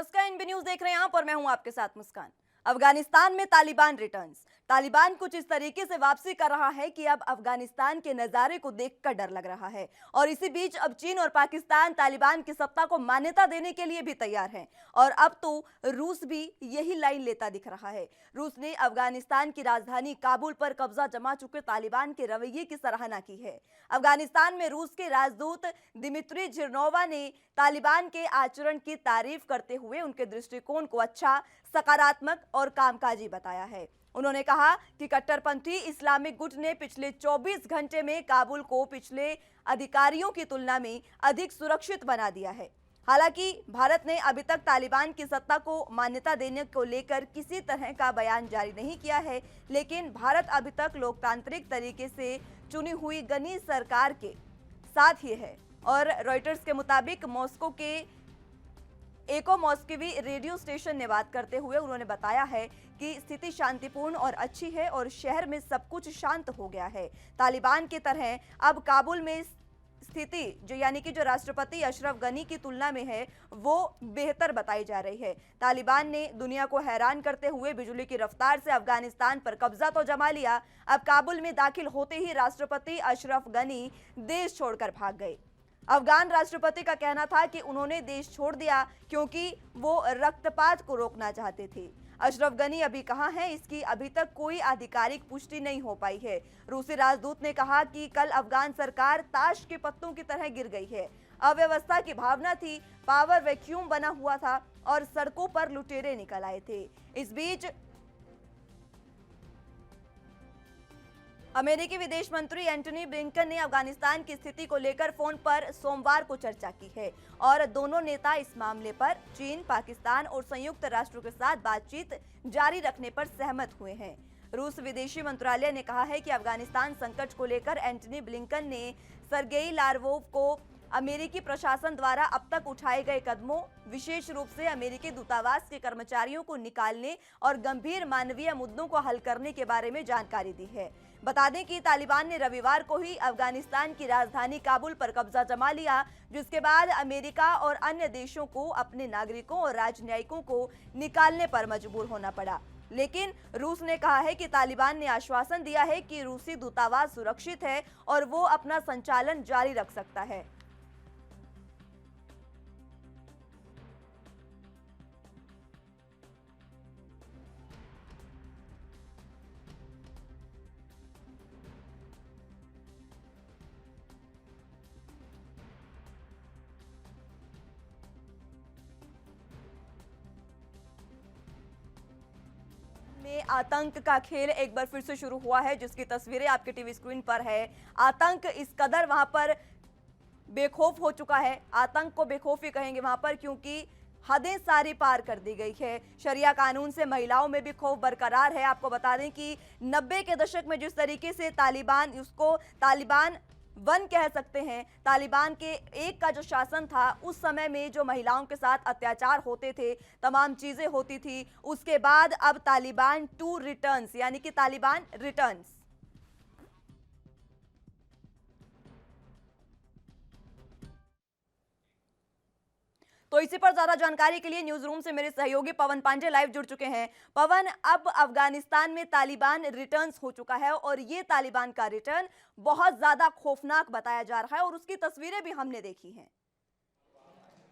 नमस्कार, NB news देख रहे हैं आप और मैं हूं आपके साथ मुस्कान। अफगानिस्तान में तालिबान रिटर्न्स। तालिबान कुछ इस तरीके से वापसी कर रहा है कि अब अफगानिस्तान के नजारे को देखकर डर लग रहा है। और इसी बीच अब चीन और पाकिस्तान तालिबान की सत्ता को मान्यता देने के लिए भी तैयार हैं। और अब तो रूस भी यही लाइन लेता दिख रहा है। रूस ने अफगानिस्तान की राजधानी काबुल पर कब्जा जमा चुके तालिबान के रवैये की सराहना की है। अफगानिस्तान में रूस के राजदूत दिमित्री झिरनोवा ने तालिबान के आचरण की तारीफ करते हुए उनके दृष्टिकोण को अच्छा, सकारात्मक और कामकाजी बताया है। उन्होंने कहा कि कट्टरपंथी इस्लामिक गुट ने पिछले 24 घंटे में काबुल को पिछले अधिकारियों की तुलना में अधिक सुरक्षित बना दिया है। हालांकि भारत ने अभी तक तालिबान की सत्ता को मान्यता देने को लेकर किसी तरह का बयान जारी नहीं किया है, लेकिन भारत अभी तक लोकतांत्रिक तरीके से चुनी हुई गनी सरकार के साथ ही है। और रॉयटर्स के मुताबिक मॉस्को के एको मॉस्कोवी रेडियो स्टेशन ने बात करते हुए उन्होंने बताया है कि स्थिति शांतिपूर्ण और अच्छी है और शहर में सब कुछ शांत हो गया है। तालिबान की तरह अब काबुल में स्थिति जो राष्ट्रपति अशरफ गनी की तुलना में है वो बेहतर बताई जा रही है। तालिबान ने दुनिया को हैरान करते हुए बिजली की रफ्तार से अफगानिस्तान पर कब्जा तो जमा लिया। अब काबुल में दाखिल होते ही राष्ट्रपति अशरफ गनी देश छोड़कर भाग गए। अफगान राष्ट्रपति का कहना था कि उन्होंने देश छोड़ दिया क्योंकि वो रक्तपात को रोकना चाहते थे। अशरफ गनी अभी कहां हैं, इसकी अभी तक कोई आधिकारिक पुष्टि नहीं हो पाई है। रूसी राजदूत ने कहा कि कल अफगान सरकार ताश के पत्तों की तरह गिर गई है। अव्यवस्था की भावना थी, पावर वैक्यूम बना हुआ था और सड़कों पर लुटेरे निकल आए थे। इस बीच अमेरिकी विदेश मंत्री एंटनी ब्लिंकन ने अफगानिस्तान की स्थिति को लेकर फोन पर सोमवार को चर्चा की है और दोनों नेता इस मामले पर चीन, पाकिस्तान और संयुक्त राष्ट्र के साथ बातचीत जारी रखने पर सहमत हुए हैं। रूस विदेशी मंत्रालय ने कहा है कि अफगानिस्तान संकट को लेकर एंटनी ब्लिंकन ने सर्गेई लावरोव को अमेरिकी प्रशासन द्वारा अब तक उठाए गए कदमों, विशेष रूप से अमेरिकी दूतावास के कर्मचारियों को निकालने और गंभीर मानवीय मुद्दों को हल करने के बारे में जानकारी दी है। बता दें कि तालिबान ने रविवार को ही अफगानिस्तान की राजधानी काबुल पर कब्जा जमा लिया, जिसके बाद अमेरिका और अन्य देशों को अपने नागरिकों और राजनयिकों को निकालने पर मजबूर होना पड़ा। लेकिन रूस ने कहा है कि तालिबान ने आश्वासन दिया है कि रूसी दूतावास सुरक्षित है और वो अपना संचालन जारी रख सकता है। में आतंक का खेल एक बार फिर से शुरू हुआ है, जिसकी तस्वीरें आपके टीवी स्क्रीन पर है। आतंक इस कदर वहां पर बेखौफ हो चुका है, आतंक को बेखौफी कहेंगे वहां पर, क्योंकि हदें सारी पार कर दी गई है। शरिया कानून से महिलाओं में भी खौफ बरकरार है। आपको बता दें कि 90 के दशक में जिस तरीके से तालिबान वन कह सकते हैं, तालिबान के एक का जो शासन था उस समय में जो महिलाओं के साथ अत्याचार होते थे, तमाम चीजें होती थी, उसके बाद अब तालिबान टू रिटर्न्स यानी कि तालिबान रिटर्न्स। तो इसी पर ज्यादा जानकारी के लिए न्यूज रूम से मेरे सहयोगी पवन पांडे लाइव जुड़ चुके हैं। पवन, अब अफगानिस्तान में तालिबान रिटर्न्स हो चुका है और ये तालिबान का रिटर्न बहुत ज्यादा खौफनाक बताया जा रहा है और उसकी तस्वीरें भी हमने देखी हैं।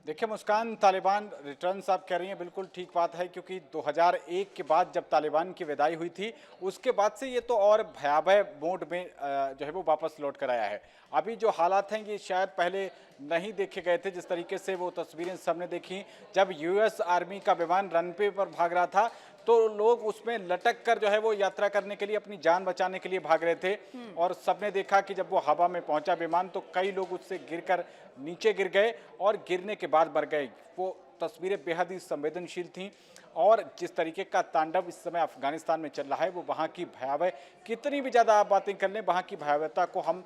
देखिए मुस्कान, तालिबान रिटर्न्स आप कह रही हैं, बिल्कुल ठीक बात है, क्योंकि 2001 के बाद जब तालिबान की विदाई हुई थी उसके बाद से ये तो और भयावह मोड में जो है वो वापस लौट कर आया है। अभी जो हालात हैं ये शायद पहले नहीं देखे गए थे। जिस तरीके से वो तस्वीरें सबने देखी जब यूएस आर्मी का विमान रनवे पर भाग रहा था तो लोग उसमें लटक कर जो है वो यात्रा करने के लिए, अपनी जान बचाने के लिए भाग रहे थे। और सबने देखा कि जब वो हवा में पहुंचा विमान तो कई लोग उससे गिरकर नीचे गिर गए और गिरने के बाद मर गए। वो तस्वीरें बेहद ही संवेदनशील थीं। और जिस तरीके का तांडव इस समय अफगानिस्तान में चल रहा है वो वहाँ की भयावह, कितनी भी ज़्यादा आप बातें कर लें, वहाँ की भयावहता को हम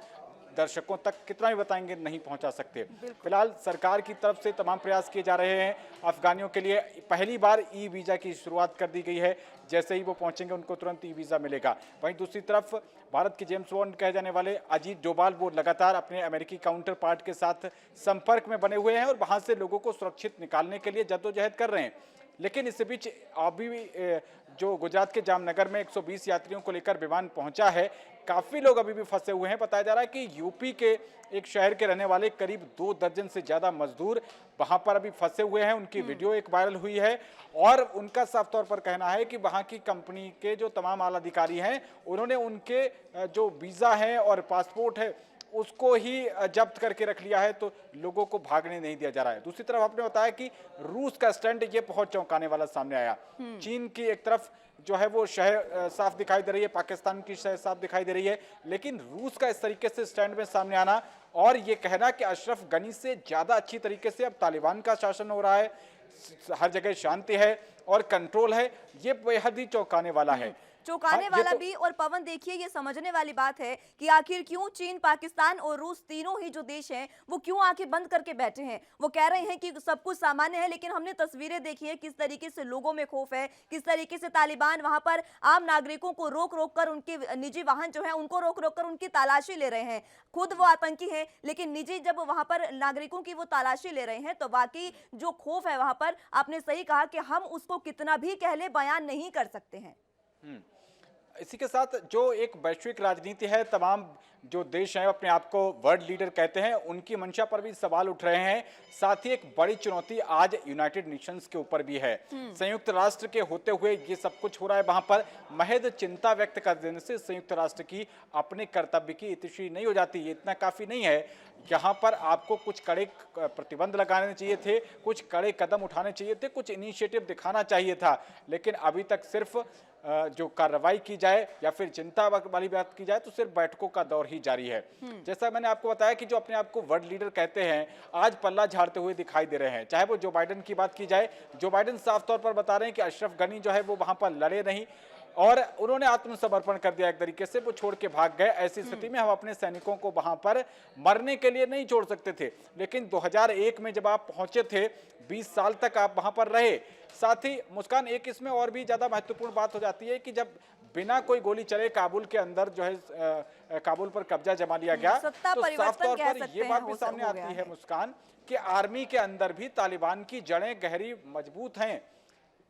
दर्शकों तक कितना भी बताएंगे नहीं पहुंचा सकते। फिलहाल सरकार की तरफ से तमाम प्रयास किए जा रहे हैं। अफगानियों के लिए पहली बार ई वीज़ा की शुरुआत कर दी गई है। जैसे ही वो पहुंचेंगे उनको तुरंत ई वीज़ा मिलेगा। वहीं दूसरी तरफ भारत के जेम्स बॉन्ड कहे जाने वाले अजीत डोभाल वो लगातार अपने अमेरिकी काउंटर पार्ट के साथ संपर्क में बने हुए हैं और वहां से लोगों को सुरक्षित निकालने के लिए जद्दोजहद कर रहे हैं। लेकिन इस बीच अभी भी जो गुजरात के जामनगर में 120 यात्रियों को लेकर विमान पहुंचा है, काफ़ी लोग अभी भी फंसे हुए हैं। बताया जा रहा है कि यूपी के एक शहर के रहने वाले करीब 2 दर्जन से ज़्यादा मजदूर वहां पर अभी फंसे हुए हैं। उनकी वीडियो एक वायरल हुई है और उनका साफ तौर पर कहना है कि वहां की कंपनी के जो तमाम आला अधिकारी हैं उन्होंने उनके जो वीज़ा है और पासपोर्ट है उसको ही जब्त करके रख लिया है, तो लोगों को भागने नहीं दिया जा रहा है। दूसरी तरफ आपने बताया कि रूस का स्टैंड ये बहुत चौंकाने वाला सामने आया। चीन की एक तरफ जो है वो शहर साफ दिखाई दे रही है, पाकिस्तान की शहर साफ दिखाई दे रही है, लेकिन रूस का इस तरीके से स्टैंड में सामने आना और ये कहना कि अशरफ गनी से ज्यादा अच्छी तरीके से अब तालिबान का शासन हो रहा है, हर जगह शांति है और कंट्रोल है, ये बेहद ही चौंकाने वाला है। चौंकाने वाला भी। और पवन देखिए, ये समझने वाली बात है कि आखिर क्यों चीन, पाकिस्तान और रूस तीनों ही जो देश हैं वो क्यों आंखें बंद करके बैठे हैं। वो कह रहे हैं कि सब कुछ सामान्य है, लेकिन हमने तस्वीरें देखी है किस तरीके से लोगों में खौफ है, किस तरीके से तालिबान वहां पर आम नागरिकों को रोक रोक कर, उनके निजी वाहन जो है उनको रोक रोक कर उनकी तलाशी ले रहे हैं। खुद वो आतंकी हैं, लेकिन निजी जब वहां पर नागरिकों की वो तलाशी ले रहे हैं तो वाकई जो खौफ है वहां पर, आपने सही कहा कि हम उसको कितना भी कह ले बयान नहीं कर सकते हैं। इसी के साथ जो एक वैश्विक राजनीति है, तमाम जो देश हैं अपने आप को वर्ल्ड लीडर कहते हैं, उनकी मंशा पर भी सवाल उठ रहे हैं। साथ ही एक बड़ी चुनौती आज यूनाइटेड नेशंस के ऊपर भी है। संयुक्त राष्ट्र के होते हुए ये सब कुछ हो रहा है, वहां पर महज चिंता व्यक्त कर देने से संयुक्त राष्ट्र की अपने कर्तव्य की इतिश्री नहीं हो जाती। ये इतना काफी नहीं है। यहाँ पर आपको कुछ कड़े प्रतिबंध लगाने चाहिए थे, कुछ कड़े कदम उठाने चाहिए थे, कुछ इनिशिएटिव दिखाना चाहिए था, लेकिन अभी तक सिर्फ जो कार्रवाई की जाए या फिर चिंता वाली बात की जाए तो सिर्फ बैठकों का दौर ही जारी है। जैसा मैंने आपको बताया कि जो अपने आप को वर्ल्ड लीडर कहते हैं आज पल्ला झाड़ते हुए दिखाई दे रहे हैं। चाहे वो जो बाइडेन की बात की जाए, जो बाइडेन साफ तौर पर बता रहे हैं कि अशरफ गनी जो है वो वहां पर लड़े नहीं और उन्होंने आत्मसमर्पण कर दिया, एक तरीके से वो छोड़ के भाग गए। ऐसी स्थिति में हम अपने सैनिकों को वहां पर मरने के लिए नहीं छोड़ सकते थे। लेकिन 2001 में जब आप पहुंचे थे, 20 साल तक आप वहां पर रहे। साथ ही मुस्कान, एक इसमें और भी ज्यादा महत्वपूर्ण बात हो जाती है कि जब बिना कोई गोली चले काबुल के अंदर जो है काबुल पर कब्जा जमा लिया गया, तो साफ तौर पर यह बात भी सामने आती है मुस्कान कि आर्मी के अंदर भी तालिबान की जड़ें गहरी मजबूत हैं,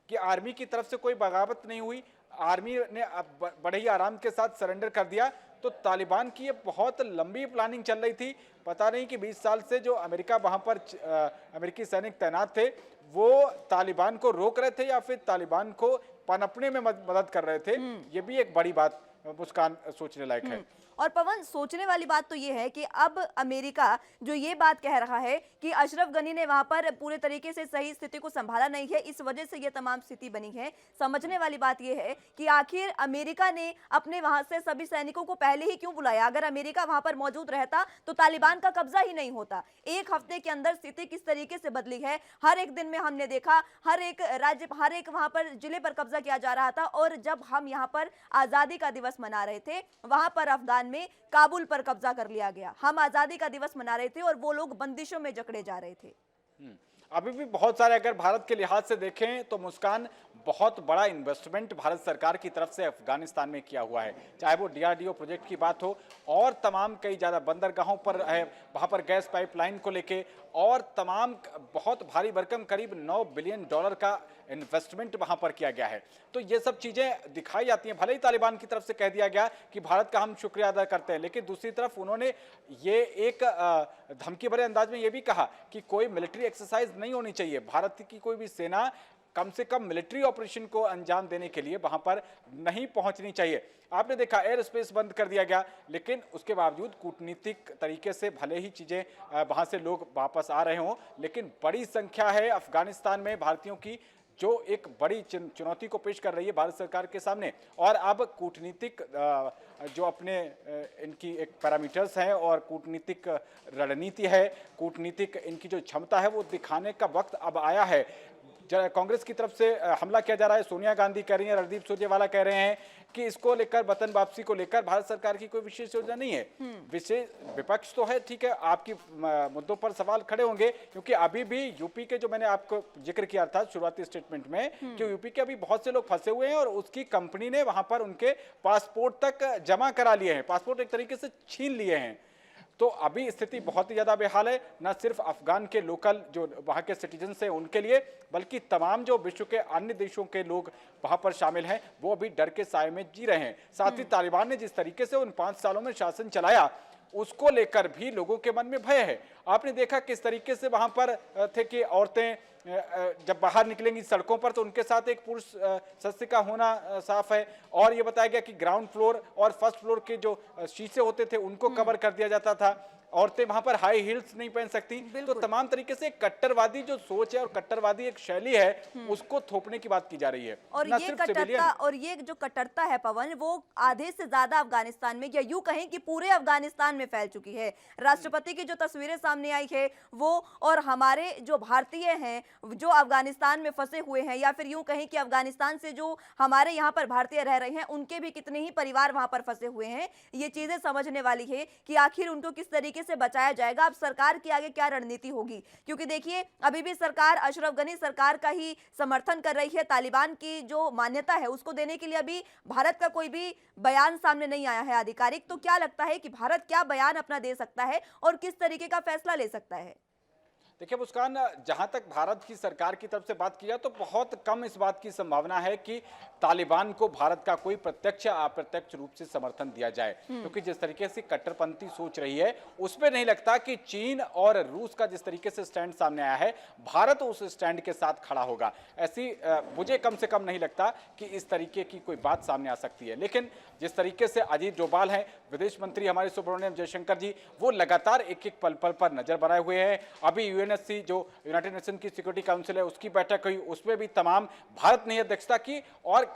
कि आर्मी की तरफ से कोई बगावत नहीं हुई, आर्मी ने बड़े ही आराम के साथ सरेंडर कर दिया। तो तालिबान की ये बहुत लंबी प्लानिंग चल रही थी। पता नहीं कि 20 साल से जो अमेरिका वहां पर अमेरिकी सैनिक तैनात थे वो तालिबान को रोक रहे थे या फिर तालिबान को पनपने में मदद कर रहे थे। ये भी एक बड़ी बात मुस्कान सोचने लायक है। और पवन, सोचने वाली बात तो ये है कि अब अमेरिका जो ये बात कह रहा है कि अशरफ गनी ने वहां पर पूरे तरीके से सही स्थिति को संभाला नहीं है, इस वजह से ये तमाम स्थिति बनी है। समझने वाली बात ये है कि आखिर अमेरिका ने अपने वहां से सभी सैनिकों को पहले ही क्यों बुलाया। अगर अमेरिका वहां पर मौजूद रहता तो तालिबान का कब्जा ही नहीं होता। एक हफ्ते के अंदर स्थिति किस तरीके से बदली है, हर एक दिन में हमने देखा, हर एक राज्य, हर एक वहां पर जिले पर कब्जा किया जा रहा था। और जब हम यहाँ पर आजादी का दिवस मना रहे थे, वहां पर अफगान में काबुल पर कब्जा कर लिया गया। हम आजादी का दिवस मना रहे थे और वो लोग बंदिशों में जकड़े जा रहे थे। अभी भी बहुत सारे, अगर भारत के लिहाज से देखें तो मुस्कान, बहुत बड़ा इन्वेस्टमेंट भारत सरकार की तरफ से अफगानिस्तान में किया हुआ है। चाहे वो DRDO प्रोजेक्ट की बात हो और तमाम कई ज़्यादा बंदरगाहों पर है, वहाँ पर गैस पाइपलाइन को लेके और तमाम बहुत भारी भरकम करीब $9 बिलियन का इन्वेस्टमेंट वहाँ पर किया गया है। तो ये सब चीज़ें दिखाई जाती हैं। भले ही तालिबान की तरफ से कह दिया गया कि भारत का हम शुक्रिया अदा करते हैं, लेकिन दूसरी तरफ उन्होंने ये एक धमकी भरे अंदाज में ये भी कहा कि कोई मिलिट्री एक्सरसाइज नहीं होनी चाहिए। भारत की कोई भी सेना कम से कम मिलिट्री ऑपरेशन को अंजाम देने के लिए वहां पर नहीं पहुंचनी चाहिए। आपने देखा एयर स्पेस बंद कर दिया गया, लेकिन उसके बावजूद कूटनीतिक तरीके से भले ही चीजें वहां से लोग वापस आ रहे हों, लेकिन बड़ी संख्या है अफगानिस्तान में भारतीयों की जो एक बड़ी चुनौती को पेश कर रही है भारत सरकार के सामने। और अब कूटनीतिक जो अपने इनकी एक पैरामीटर्स हैं और कूटनीतिक रणनीति है, कूटनीतिक इनकी जो क्षमता है वो दिखाने का वक्त अब आया है। कांग्रेस की तरफ से हमला किया जा रहा है। सोनिया गांधी कह रही हैं, रणदीप सुरजेवाला कह रहे हैं कि इसको लेकर, वतन वापसी को लेकर भारत सरकार की कोई विशेष योजना नहीं है। विशेष विपक्ष तो है, ठीक है, आपकी मुद्दों पर सवाल खड़े होंगे, क्योंकि अभी भी यूपी के, जो मैंने आपको जिक्र किया था शुरुआती स्टेटमेंट में, कि यूपी के अभी बहुत से लोग फंसे हुए हैं और उसकी कंपनी ने वहां पर उनके पासपोर्ट तक जमा करा लिए हैं, पासपोर्ट एक तरीके से छीन लिए हैं। तो अभी स्थिति बहुत ही ज्यादा बेहाल है, न सिर्फ अफगान के लोकल जो वहां के सिटीजन्स हैं उनके लिए, बल्कि तमाम जो विश्व के अन्य देशों के लोग वहां पर शामिल हैं वो अभी डर के साए में जी रहे हैं। साथ ही तालिबान ने जिस तरीके से उन 5 सालों में शासन चलाया, उसको लेकर भी लोगों के मन में भय है। आपने देखा किस तरीके से वहां पर थे कि औरतें जब बाहर निकलेंगी सड़कों पर तो उनके साथ एक पुरुष सदस्य का होना साफ है। और ये बताया गया कि ग्राउंड फ्लोर और फर्स्ट फ्लोर के जो शीशे होते थे उनको कवर कर दिया जाता था। औरतें वहां पर हाई हील्स नहीं पहन सकती। तो तमाम तरीके से कट्टरवादी जो सोच है और कट्टरवादी एक शैली है उसको थोपने की बात की जा रही है। और ये जो कट्टरता है पवन, वो आधे से ज्यादा अफगानिस्तान में, या यूं कहें कि पूरे अफगानिस्तान में फैल चुकी है। राष्ट्रपति की जो तस्वीरें सामने आई है वो, और हमारे जो भारतीय हैं जो अफगानिस्तान में फंसे हुए हैं, या फिर यूं कहें कि अफगानिस्तान से जो हमारे यहाँ पर भारतीय रह रहे हैं उनके भी कितने ही परिवार वहां पर फंसे हुए हैं। ये चीजें समझने वाली है कि आखिर उनको किस तरीके से बचाया जाएगा। अब सरकार की आगे क्या रणनीति होगी, क्योंकि देखिए अभी भी सरकार अशरफ गनी सरकार का ही समर्थन कर रही है। तालिबान की जो मान्यता है उसको देने के लिए अभी भारत का कोई भी बयान सामने नहीं आया है आधिकारिक। तो क्या लगता है कि भारत क्या बयान अपना दे सकता है और किस तरीके का फैसला ले सकता है? देखिए मुस्कान, जहां तक भारत की सरकार की तरफ से बात की जाए तो बहुत कम इस बात की संभावना है कि तालिबान को भारत का कोई प्रत्यक्ष या अप्रत्यक्ष रूप से समर्थन दिया जाए, क्योंकि जिस तरीके से कट्टरपंथी सोच रही है उसमें नहीं लगता कि चीन और रूस का जिस तरीके से स्टैंड सामने आया है भारत उस स्टैंड के साथ खड़ा होगा। ऐसी मुझे कम से कम नहीं लगता कि इस तरीके की कोई बात सामने आ सकती है। लेकिन जिस तरीके से अजीत डोभाल हैं, विदेश मंत्री हमारे सुब्रमण्यम जयशंकर जी, वो लगातार एक एक पल पल पर नजर बनाए हुए हैं। अभी यूएनएससी जो यूनाइटेड नेशन की सिक्योरिटी काउंसिल है उसकी बैठक हुई, उसमें भी तमाम भारत ने अध्यक्षता की और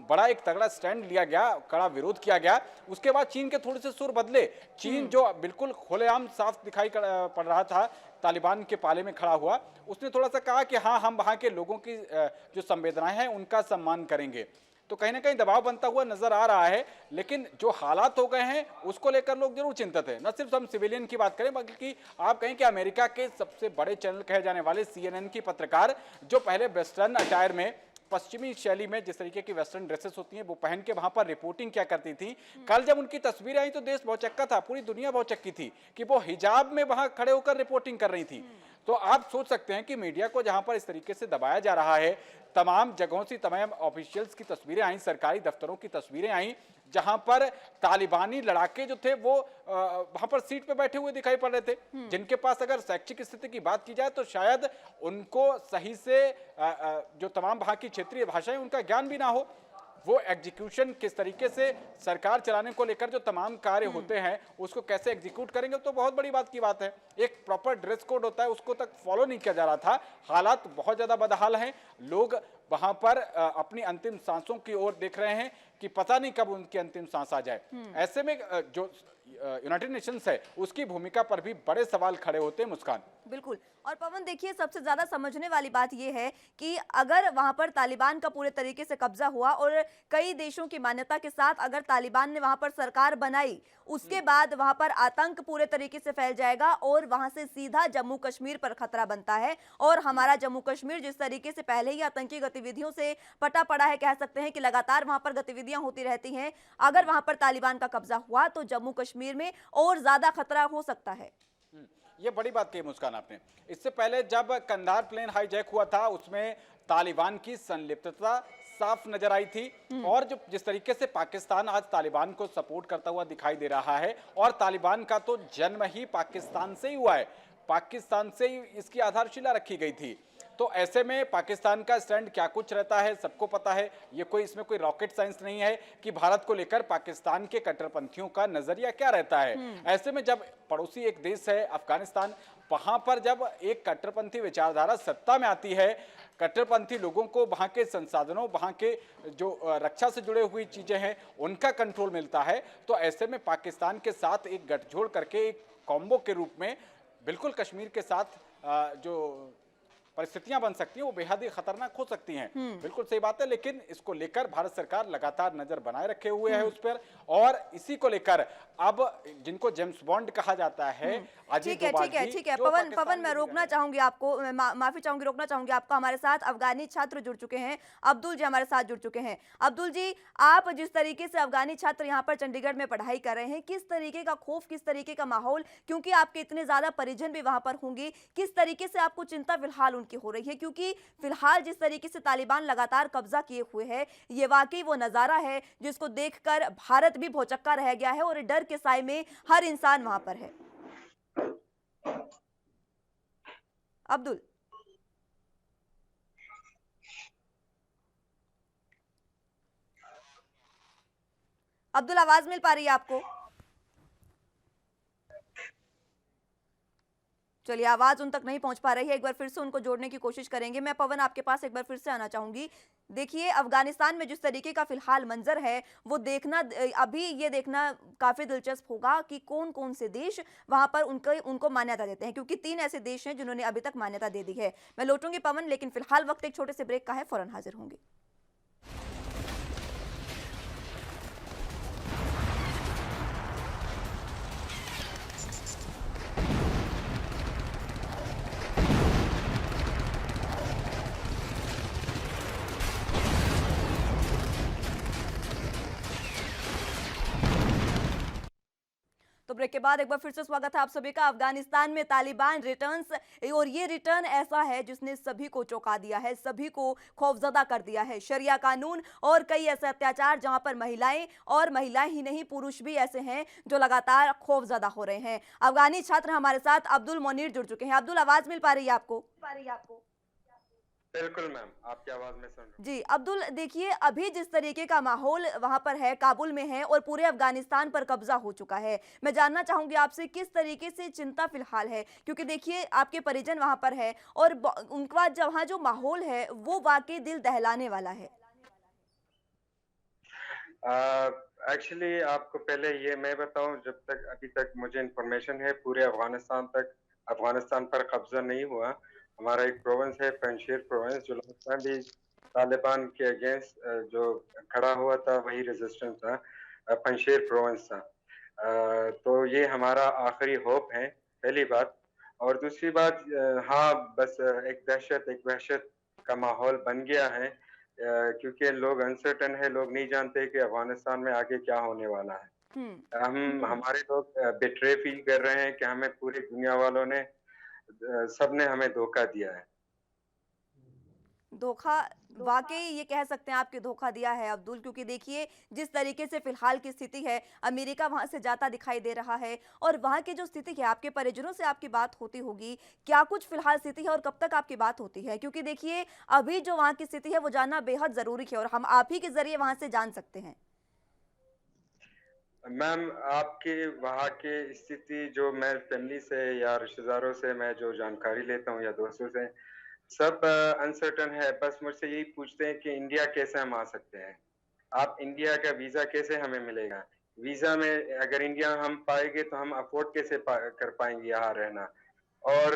बड़ा एक तगड़ा स्टैंड लिया गया, कड़ा विरोध किया गया। उसके बाद चीन के थोड़े से सुर बदले। चीन जो बिल्कुल खुलेआम साफ दिखाई पड़ रहा था तालिबान के पाले में खड़ा हुआ, उसने थोड़ा सा कहा कि हाँ, हम वहां के लोगों की जो संवेदनाएं हैं उनका सम्मान करेंगे। तो कहीं ना कहीं दबाव बनता हुआ नजर आ रहा है। लेकिन जो हालात हो गए हैं उसको लेकर लोग जरूर चिंतित हैं। न सिर्फ हम सिविलियन की बात करें, बल्कि आप कहें कि अमेरिका के सबसे बड़े चैनल कहे जाने वाले CNN की पत्रकार, जो पहले वेस्टर्न अटायर में, पश्चिमी शैली में जिस तरीके की वेस्टर्न ड्रेसेस होती हैं वो पहन के वहां पर रिपोर्टिंग क्या करती थी, कल जब उनकी तस्वीरें आई तो देश भौचक्का था, पूरी दुनिया भौचक्की थी कि वो हिजाब में वहां खड़े होकर रिपोर्टिंग कर रही थी। तो आप सोच सकते हैं कि मीडिया को जहां पर इस तरीके से दबाया जा रहा है, तमाम जगहों से तमाम ऑफिशियल्स की तस्वीरें आई, सरकारी दफ्तरों की तस्वीरें आई, जहां पर तालिबानी लड़ाके जो थे वो वहां पर सीट पे बैठे हुए दिखाई पड़ रहे थे, जिनके पास अगर शैक्षिक स्थिति की बात की जाए तो शायद उनको सही से जो तमाम वहां की क्षेत्रीय भाषाएं उनका ज्ञान भी ना हो। वो एग्जीक्यूशन किस तरीके से सरकार चलाने को लेकर जो तमाम कार्य होते हैं उसको कैसे एग्जीक्यूट करेंगे, तो बहुत बड़ी बात की बात है। एक प्रॉपर ड्रेस कोड होता है, उसको तक फॉलो नहीं किया जा रहा था। हालात बहुत ज्यादा बदहाल हैं। लोग वहां पर अपनी अंतिम सांसों की ओर देख रहे हैं कि पता नहीं कब उनकी अंतिम सांस आ जाए। ऐसे में जो यूनाइटेड नेशंस है उसकी भूमिका पर भी बड़े सवाल खड़े होते हैं। मुस्कान, बिल्कुल। और पवन देखिए, सबसे ज्यादा समझने वाली बात यह है कि अगर वहां पर तालिबान का पूरे तरीके से कब्जा हुआ और कई देशों की मान्यता के साथ अगर तालिबान ने वहां पर सरकार बनाई, उसके बाद वहां पर आतंक पूरे तरीके से फैल जाएगा और वहां से सीधा जम्मू कश्मीर पर खतरा बनता है। और हमारा जम्मू कश्मीर जिस तरीके से पहले ही आतंकी गतिविधियों से पटा पड़ा है, कह सकते हैं कि लगातार वहां पर गतिविधियां होती रहती हैं, अगर वहां पर तालिबान का कब्जा हुआ तो जम्मू कश्मीर में और ज्यादा खतरा हो सकता है। ये बड़ी बात कही मुस्कान आपने। इससे पहले जब कंधार प्लेन हाईजैक हुआ था उसमें तालिबान की संलिप्तता साफ नजर आई थी। और जो जिस तरीके से पाकिस्तान आज तालिबान को सपोर्ट करता हुआ दिखाई दे रहा है, और तालिबान का तो जन्म ही पाकिस्तान से ही हुआ है, पाकिस्तान से ही इसकी आधारशिला रखी गई थी। तो ऐसे में पाकिस्तान का स्टैंड क्या कुछ रहता है सबको पता है। ये कोई इसमें कोई रॉकेट साइंस नहीं है कि भारत को लेकर पाकिस्तान के कट्टरपंथियों का नजरिया क्या रहता है। ऐसे में जब पड़ोसी एक देश है अफगानिस्तान, वहां पर जब एक कट्टरपंथी विचारधारा सत्ता में आती है, कट्टरपंथी लोगों को वहां के संसाधनों, वहां के जो रक्षा से जुड़े हुई चीजें हैं उनका कंट्रोल मिलता है, तो ऐसे में पाकिस्तान के साथ एक गठजोड़ करके एक कॉम्बो के रूप में बिल्कुल कश्मीर के साथ जो परिस्थितियां बन सकती हैं वो बेहद ही खतरनाक हो सकती हैं। बिल्कुल सही बात है, लेकिन इसको लेकर भारत सरकार लगातार नजर बनाए रखे हुए है उस पर, और इसी को लेकर अब जिनको जेम्स बॉन्ड कहा जाता है, अजीत ठीक है, डोभाल ठीक है, जी ठीक है। जो पवन पाकिस्तान पवन में मैं भी रोकना रहे। चाहूँगी आपको, माफ़ी चाहूँगी, रोकना चाहूँगी आपको। हमारे साथ अफ़गानी छात्र जुड़ चुके हैं, अब्दुल जी हमारे साथ जुड़ चुके हैं। अब्दुल जी, आप जिस तरीके से अफ़गानी छात्र यहाँ पर चंडीगढ़ में पढ़ाई कर रहे हैं, किस तरीके का खौफ़, किस तरीके का माहौल, क्योंकि आपके इतने ज़्यादा परिजन भी वहाँ पर होंगे, किस तरीके से आपको चिंता फ़िलहाल उनकी हो रही है? क्योंकि फ़िलहाल जिस तरीके से तालिबान लगातार कब्ज़ा किए हुए है, ये वाक़ई वो नज़ारा है जिसको देखकर भारत भी भौचक्का रह गया है और डर के साए में हर इंसान वहाँ पर है। अब्दुल। अब्दुल, आवाज मिल पा रही है आपको? चलिए, आवाज उन तक नहीं पहुंच पा रही है। एक बार फिर से उनको जोड़ने की कोशिश करेंगे। मैं पवन आपके पास एक बार फिर से आना चाहूंगी। देखिए, अफगानिस्तान में जिस तरीके का फिलहाल मंजर है वो देखना, अभी ये देखना काफी दिलचस्प होगा कि कौन कौन से देश वहां पर उनको उनको मान्यता देते हैं, क्योंकि 3 ऐसे देश हैं जिन्होंने अभी तक मान्यता दे दी है। मैं लौटूंगी पवन, लेकिन फिलहाल वक्त एक छोटे से ब्रेक का है, फौरन हाजिर होंगे। तो ब्रेक के बाद एक बार फिर से स्वागत है आप सभी का। अफगानिस्तान में तालिबान रिटर्न्स, और ये रिटर्न ऐसा है जिसने सभी को चौंका दिया है, सभी को खौफजदा कर दिया है। शरिया कानून और कई ऐसे अत्याचार जहां पर महिलाएं ही नहीं, पुरुष भी ऐसे हैं जो लगातार खौफजदा हो रहे हैं। अफगानी छात्र हमारे साथ अब्दुल मोनीर जुड़ चुके हैं। अब्दुल, आवाज मिल पा रही है आपको? बिल्कुल मैम, आपकी आवाज में सुन रहा हूँ। जी, अब्दुल, देखिए, अभी जिस तरीके का माहौल वहाँ पर है, काबुल में है और पूरे अफ़गानिस्तान पर कब्ज़ा हो चुका है। मैं जानना चाहूँगी आपसे किस तरीके से चिंता फ़िलहाल है? क्योंकि देखिए, आपके परिजन वहाँ पर है और ब उनका वहाँ जो माहौल है, वो वाक़ई दिल दहलाने वाला है। एक्चुअली आपको पहले ये मैं बताऊं, जब तक अभी तक मुझे इंफॉर्मेशन है पूरे अफगानिस्तान पर कब्जा नहीं हुआ। हमारा एक प्रोविंस है पंजशीर प्रोविंस, जो लास्ट टाइम भी तालिबान के अगेंस्ट जो खड़ा हुआ था वही रेजिस्टेंस था, पंजशीर प्रोविंस था। तो ये हमारा आखिरी होप है, पहली बात। और दूसरी बात, हाँ बस एक दहशत एक वहशत का माहौल बन गया है, क्योंकि लोग अनसर्टन है, लोग नहीं जानते कि अफगानिस्तान में आगे क्या होने वाला है। हुँ। हमारे लोग बेट्रे फील कर रहे हैं कि हमें पूरी दुनिया वालों ने, सबने हमें धोखा दिया है। धोखा, वाक़ई ये कह सकते हैं आपके धोखा दिया है अब्दुल, क्योंकि देखिए, जिस तरीके से फ़िलहाल की स्थिति है, अमेरिका वहाँ से जाता दिखाई दे रहा है और वहाँ की जो स्थिति है, आपके परिजनों से आपकी बात होती होगी, क्या कुछ फ़िलहाल स्थिति है और कब तक आपकी बात होती है? क्योंकि देखिए, अभी जो वहाँ की स्थिति है वो जानना बेहद ज़रूरी है और हम आप ही के ज़रिए वहाँ से जान सकते हैं। मैम, आपकी वहाँ की स्थिति जो मैं फैमिली से या रिश्तेदारों से मैं जो जानकारी लेता हूँ या दोस्तों से, सब अनसर्टन है। बस मुझसे यही पूछते हैं कि इंडिया कैसे हम आ सकते हैं, आप इंडिया का वीजा कैसे हमें मिलेगा, वीजा में अगर इंडिया हम पाएंगे तो हम अफोर्ड कैसे कर पाएंगे यहाँ रहना। और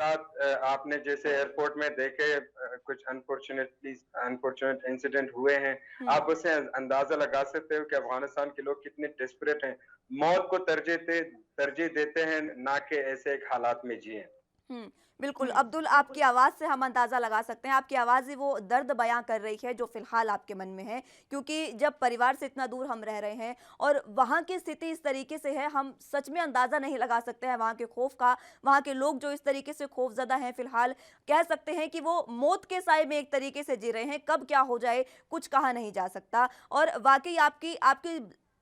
साथ आपने जैसे एयरपोर्ट में देखे कुछ अनफॉर्चुनेट इंसिडेंट हुए हैं, हुँ। आप उससे अंदाजा लगा सकते हो कि अफगानिस्तान के लोग कितने डेस्परेट हैं, मौत को तरजीह देते हैं, ना कि ऐसे एक हालात में जिए। हुँ, बिल्कुल, अब्दुल, आपकी आवाज़ से हम अंदाज़ा लगा सकते हैं, आपकी आवाज़ ही वो दर्द बयाँ कर रही है जो फ़िलहाल आपके मन में है। क्योंकि जब परिवार से इतना दूर हम रह रहे हैं और वहाँ की स्थिति इस तरीके से है, हम सच में अंदाज़ा नहीं लगा सकते हैं वहाँ के खौफ़ का। वहाँ के लोग जो इस तरीके से खौफ़ज़दा हैं फ़िलहाल, कह सकते हैं कि वो मौत के साए में एक तरीके से जी रहे हैं, कब क्या हो जाए, कुछ कहा नहीं जा सकता। और वाक़ई आपकी आपकी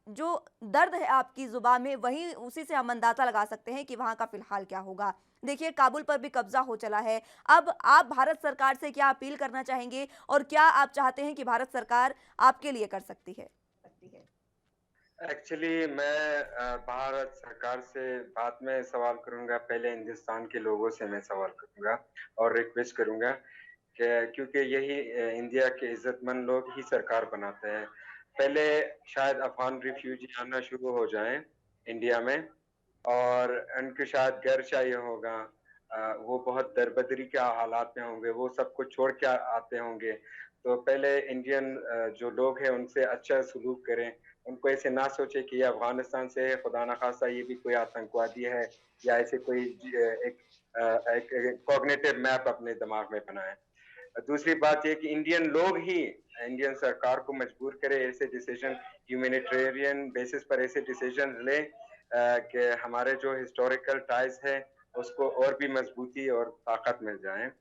जो दर्द है आपकी ज़ुबान में, वही उसी से हम अंदाज़ा लगा सकते हैं कि वहाँ का फ़िलहाल क्या होगा। देखिए, काबुल पर भी कब्ज़ा हो चला है। अब आप भारत सरकार से क्या अपील करना चाहेंगे और क्या आप चाहते हैं कि भारत सरकार आपके लिए कर सकती है? एक्चुअली मैं भारत सरकार से बाद में सवाल करूंगा, पहले हिंदुस्तान के लोगों से मैं सवाल करूंगा और रिक्वेस्ट करूंगा कि, क्योंकि यही इंडिया के इज्जतमंद लोग ही सरकार बनाते हैं, पहले शायद अफगान रिफ्यूजी आना शुरू हो जाएं इंडिया में और उनको शायद घर चाहिए होगा, वो बहुत दरबदरी के हालात में होंगे, वो सब कुछ छोड़ के आते होंगे। तो पहले इंडियन जो लोग हैं उनसे अच्छा सलूक करें, उनको ऐसे ना सोचे कि ये अफ़गानिस्तान से है, खुदा ना ख़ास्ता ये भी कोई आतंकवादी है या ऐसे कोई एक कॉग्निटिव मैप अपने दिमाग में बनाएँ। दूसरी बात ये कि इंडियन सरकार को मजबूर करे ऐसे डिसीजन ह्यूमैनिटेरियन बेसिस पर ऐसे डिसीजन ले कि हमारे जो हिस्टोरिकल टाइज है उसको और भी मजबूती और ताकत मिल जाए।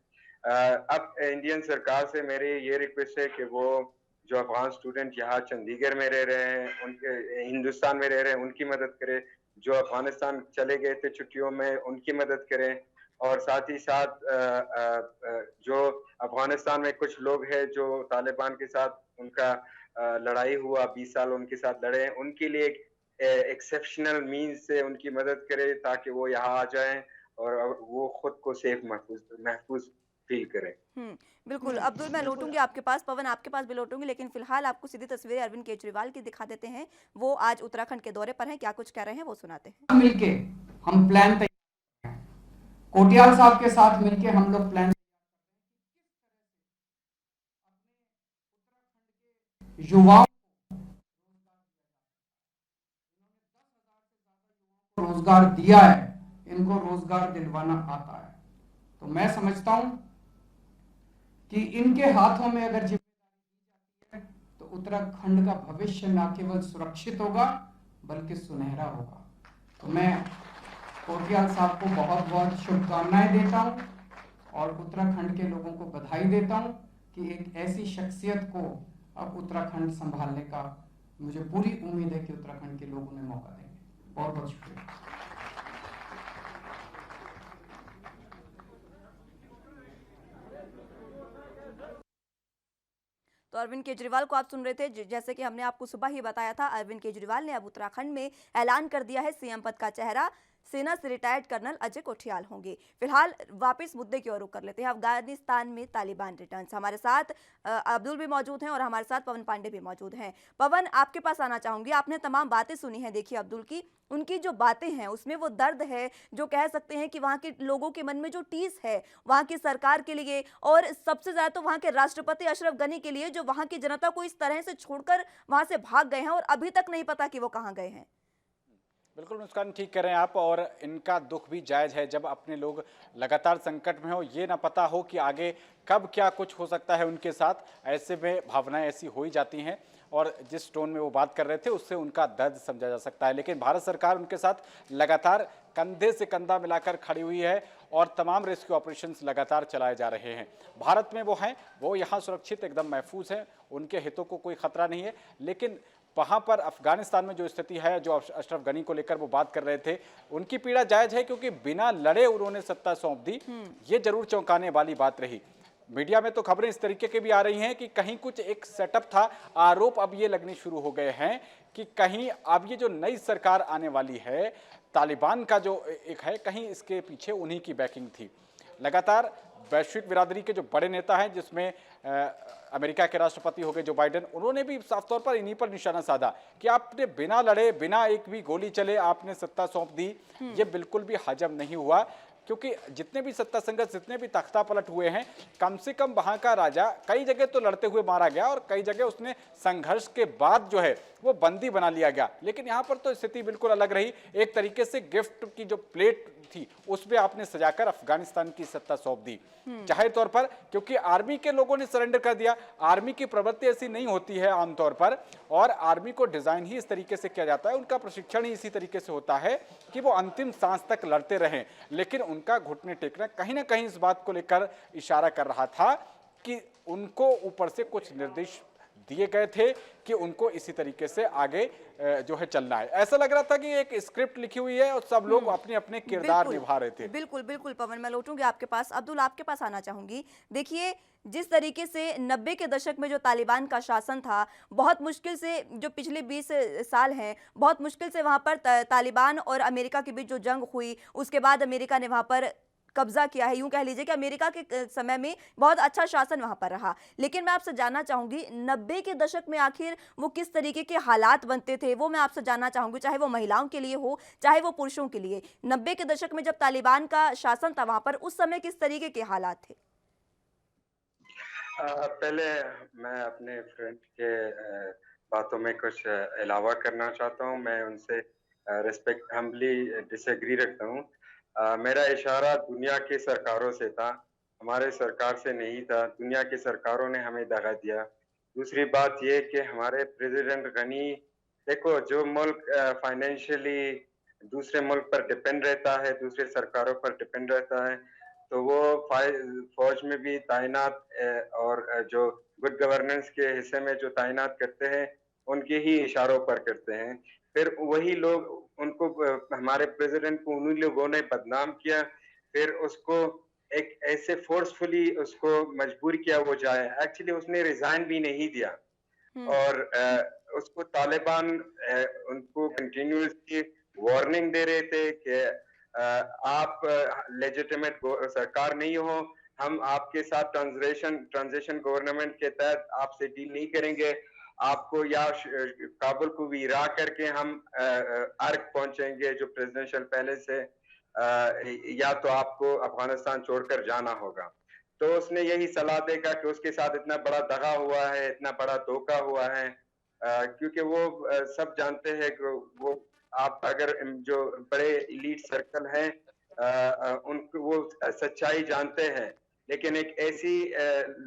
अब इंडियन सरकार से मेरी ये रिक्वेस्ट है कि वो जो अफगान स्टूडेंट यहाँ चंडीगढ़ में रह रहे हैं, उनके हिंदुस्तान में रह रहे हैं, उनकी मदद करें। जो अफगानिस्तान चले गए थे छुट्टियों में, उनकी मदद करें। और साथ ही साथ जो अफगानिस्तान में कुछ लोग हैं जो तालिबान के साथ उनका लड़ाई हुआ, 20 साल उनके साथ लड़े हैं, उनके लिए एक एक्सेप्शनल मीन्स से उनकी मदद करें ताकि वो यहाँ आ जाएं और वो खुद को सेफ महफूज फील करें। बिल्कुल अब्दुल, मैं लौटूंगी आपके पास, पवन आपके पास भी लौटूंगी, लेकिन फिलहाल आपको सीधी तस्वीरें अरविंद केजरीवाल की दिखा देते हैं। वो आज उत्तराखंड के दौरे पर हैं, क्या कुछ कह रहे हैं वो सुनाते हैं। मिलके हम प्लान तैयार, कोटियाल साहब के साथ मिलके हम लोग प्लान युवाओं को रोजगार दिया है, इनको रोजगार दिलवाना आता है। तो मैं समझता हूं कि इनके हाथों में अगर जिम्मेदारी है तो उत्तराखंड का भविष्य न केवल सुरक्षित होगा बल्कि सुनहरा होगा। तो मैं कोटियाल साहब को बहुत बहुत शुभकामनाएं देता हूं और उत्तराखंड के लोगों को बधाई देता हूं कि एक ऐसी शख्सियत को अब उत्तराखंड संभालने का मुझे पूरी उम्मीद है कि उत्तराखंड के लोग उन्हें मौका देंगे। बहुत बहुत शुक्रिया। तो अरविंद केजरीवाल को आप सुन रहे थे। जैसे कि हमने आपको सुबह ही बताया था, अरविंद केजरीवाल ने अब उत्तराखंड में ऐलान कर दिया है सीएम पद का चेहरा सेना से रिटायर्ड कर्नल अजय कोठियाल होंगे। फिलहाल वापस मुद्दे की ओर रुख कर लेते हैं। अफगानिस्तान में तालिबान रिटर्न्स, हमारे साथ अब्दुल भी मौजूद हैं और हमारे साथ पवन पांडे भी मौजूद हैं। पवन, आपके पास आना चाहूंगी। आपने तमाम बातें सुनी हैं। देखिए अब्दुल की उनकी जो बातें हैं उसमें वो दर्द है, जो कह सकते हैं कि वहाँ के लोगों के मन में जो टीस है वहाँ की सरकार के लिए, और सबसे ज़्यादा तो वहाँ के राष्ट्रपति अशरफ गनी के लिए, जो वहाँ की जनता को इस तरह से छोड़कर वहाँ से भाग गए हैं और अभी तक नहीं पता कि वो कहाँ गए हैं। बिल्कुल मुस्कान, ठीक कह रहे हैं आप, और इनका दुख भी जायज़ है। जब अपने लोग लगातार संकट में हो, ये ना पता हो कि आगे कब क्या कुछ हो सकता है उनके साथ, ऐसे में भावनाएं ऐसी हो ही जाती हैं। और जिस टोन में वो बात कर रहे थे उससे उनका दर्द समझा जा सकता है। लेकिन भारत सरकार उनके साथ लगातार कंधे से कंधा मिलाकर खड़ी हुई है और तमाम रेस्क्यू ऑपरेशंस लगातार चलाए जा रहे हैं। भारत में वो हैं, वो यहाँ सुरक्षित एकदम महफूज हैं, उनके हितों को कोई खतरा नहीं है। लेकिन वहाँ पर अफगानिस्तान में जो स्थिति है, जो अशरफ गनी को लेकर वो बात कर रहे थे, उनकी पीड़ा जायज़ है क्योंकि बिना लड़े उन्होंने सत्ता सौंप दी। ये जरूर चौंकाने वाली बात रही। मीडिया में तो खबरें इस तरीके की भी आ रही हैं कि कहीं कुछ एक सेटअप था। आरोप अब ये लगने शुरू हो गए हैं कि कहीं अब ये जो नई सरकार आने वाली है, तालिबान का जो एक है, कहीं इसके पीछे उन्हीं की बैकिंग थी। लगातार वैश्विक बिरादरी के जो बड़े नेता हैं, जिसमें अमेरिका के राष्ट्रपति हो गए जो बाइडेन, उन्होंने भी साफ तौर पर इन्हीं पर निशाना साधा कि आपने बिना लड़े, बिना एक भी गोली चले आपने सत्ता सौंप दी। ये बिल्कुल भी हजम नहीं हुआ, क्योंकि जितने भी सत्ता संघर्ष, जितने भी तख्ता पलट हुए हैं, कम से कम वहां का राजा कई जगह तो लड़ते हुए मारा गया और कई जगह उसने संघर्ष के बाद जो है वो बंदी बना लिया गया। लेकिन यहाँ पर तो स्थिति बिल्कुल अलग रही। एक तरीके से गिफ्ट की जो प्लेट थी उसमें आपने सजाकर अफगानिस्तान की सत्ता सौंप दी जाहिर तौर पर, क्योंकि आर्मी के लोगों ने सरेंडर कर दिया। आर्मी की प्रवृत्ति ऐसी नहीं होती है आमतौर पर, और आर्मी को डिजाइन ही इस तरीके से किया जाता है, उनका प्रशिक्षण ही इसी तरीके से होता है कि वो अंतिम सांस तक लड़ते रहें। लेकिन उनका घुटने टेकना कहीं ना कहीं इस बात को लेकर इशारा कर रहा था कि उनको ऊपर से कुछ निर्देश दिए गए थे कि उनको इसी तरीके से आगे जो है चलना है। ऐसा लग रहा था कि एक स्क्रिप्ट लिखी हुई है और सब लोग अपने अपने किरदार निभा रहे थे। बिल्कुल बिल्कुल पवन, मैं लौटूंगी आपके पास। अब्दुल, आपके पास आना चाहूंगी। देखिए जिस तरीके से 90 के दशक में जो तालिबान का शासन था, बहुत मुश्किल से जो पिछले 20 साल हैं, बहुत मुश्किल से वहां पर तालिबान और अमेरिका के बीच जो जंग हुई, उसके बाद अमेरिका ने वहां पर कब्जा किया है, यूं कह लीजिए कि अमेरिका के समय में बहुत अच्छा शासन वहां पर रहा। लेकिन मैं आपसे जानना चाहूंगी 90 के दशक में आखिर वो किस तरीके के हालात बनते थे, वो मैं आपसे जानना चाहूंगी, चाहे वो महिलाओं के लिए हो चाहे वो पुरुषों के लिए। 90 के दशक में जब तालिबान का शासन था वहां पर, उस समय किस तरीके के हालात थे? पहले मैं अपने फ्रेंड के बातों में कुछ अलावा करना चाहता हूँ। मैं उनसे रिस्पेक्ट हम्बली डिसएग्री रखता हूँ। मेरा इशारा दुनिया की सरकारों से था, हमारे सरकार से नहीं था। दुनिया की सरकारों ने हमें दगा दिया। दूसरी बात ये कि हमारे प्रेसिडेंट गनी, देखो जो मुल्क फाइनेंशियली दूसरे मुल्क पर डिपेंड रहता है, दूसरे सरकारों पर डिपेंड रहता है, तो वो फौज में भी तैनात और जो गुड गवर्नेंस के हिस्से में जो तैनात करते हैं, उनके ही इशारों पर करते हैं। फिर वही लोग उनको हमारे प्रेसिडेंट को उन्हीं लोगों ने बदनाम किया, फिर उसको एक ऐसे फोर्सफुली उसको मजबूर किया वो जाए। एक्चुअली उसने रिजाइन भी नहीं दिया हम्म। और उसको तालिबान उनको कंटिन्यूसली वार्निंग दे रहे थे कि आप लेजिटिमेट सरकार नहीं हो, हम आपके साथ ट्रांजिशन गवर्नमेंट के तहत आपसे डील नहीं करेंगे, आपको या काबुल को विरा करके हम अर्क पहुंचेंगे जो प्रेसिडेंशियल पैलेस है, या तो आपको अफगानिस्तान छोड़कर जाना होगा। तो उसने यही सलाह देगा कि उसके साथ इतना बड़ा दगा हुआ है, इतना बड़ा धोखा हुआ है, क्योंकि वो सब जानते हैं कि वो आप अगर जो बड़े इलीट सर्कल हैं उनको वो सच्चाई जानते हैं, लेकिन एक ऐसी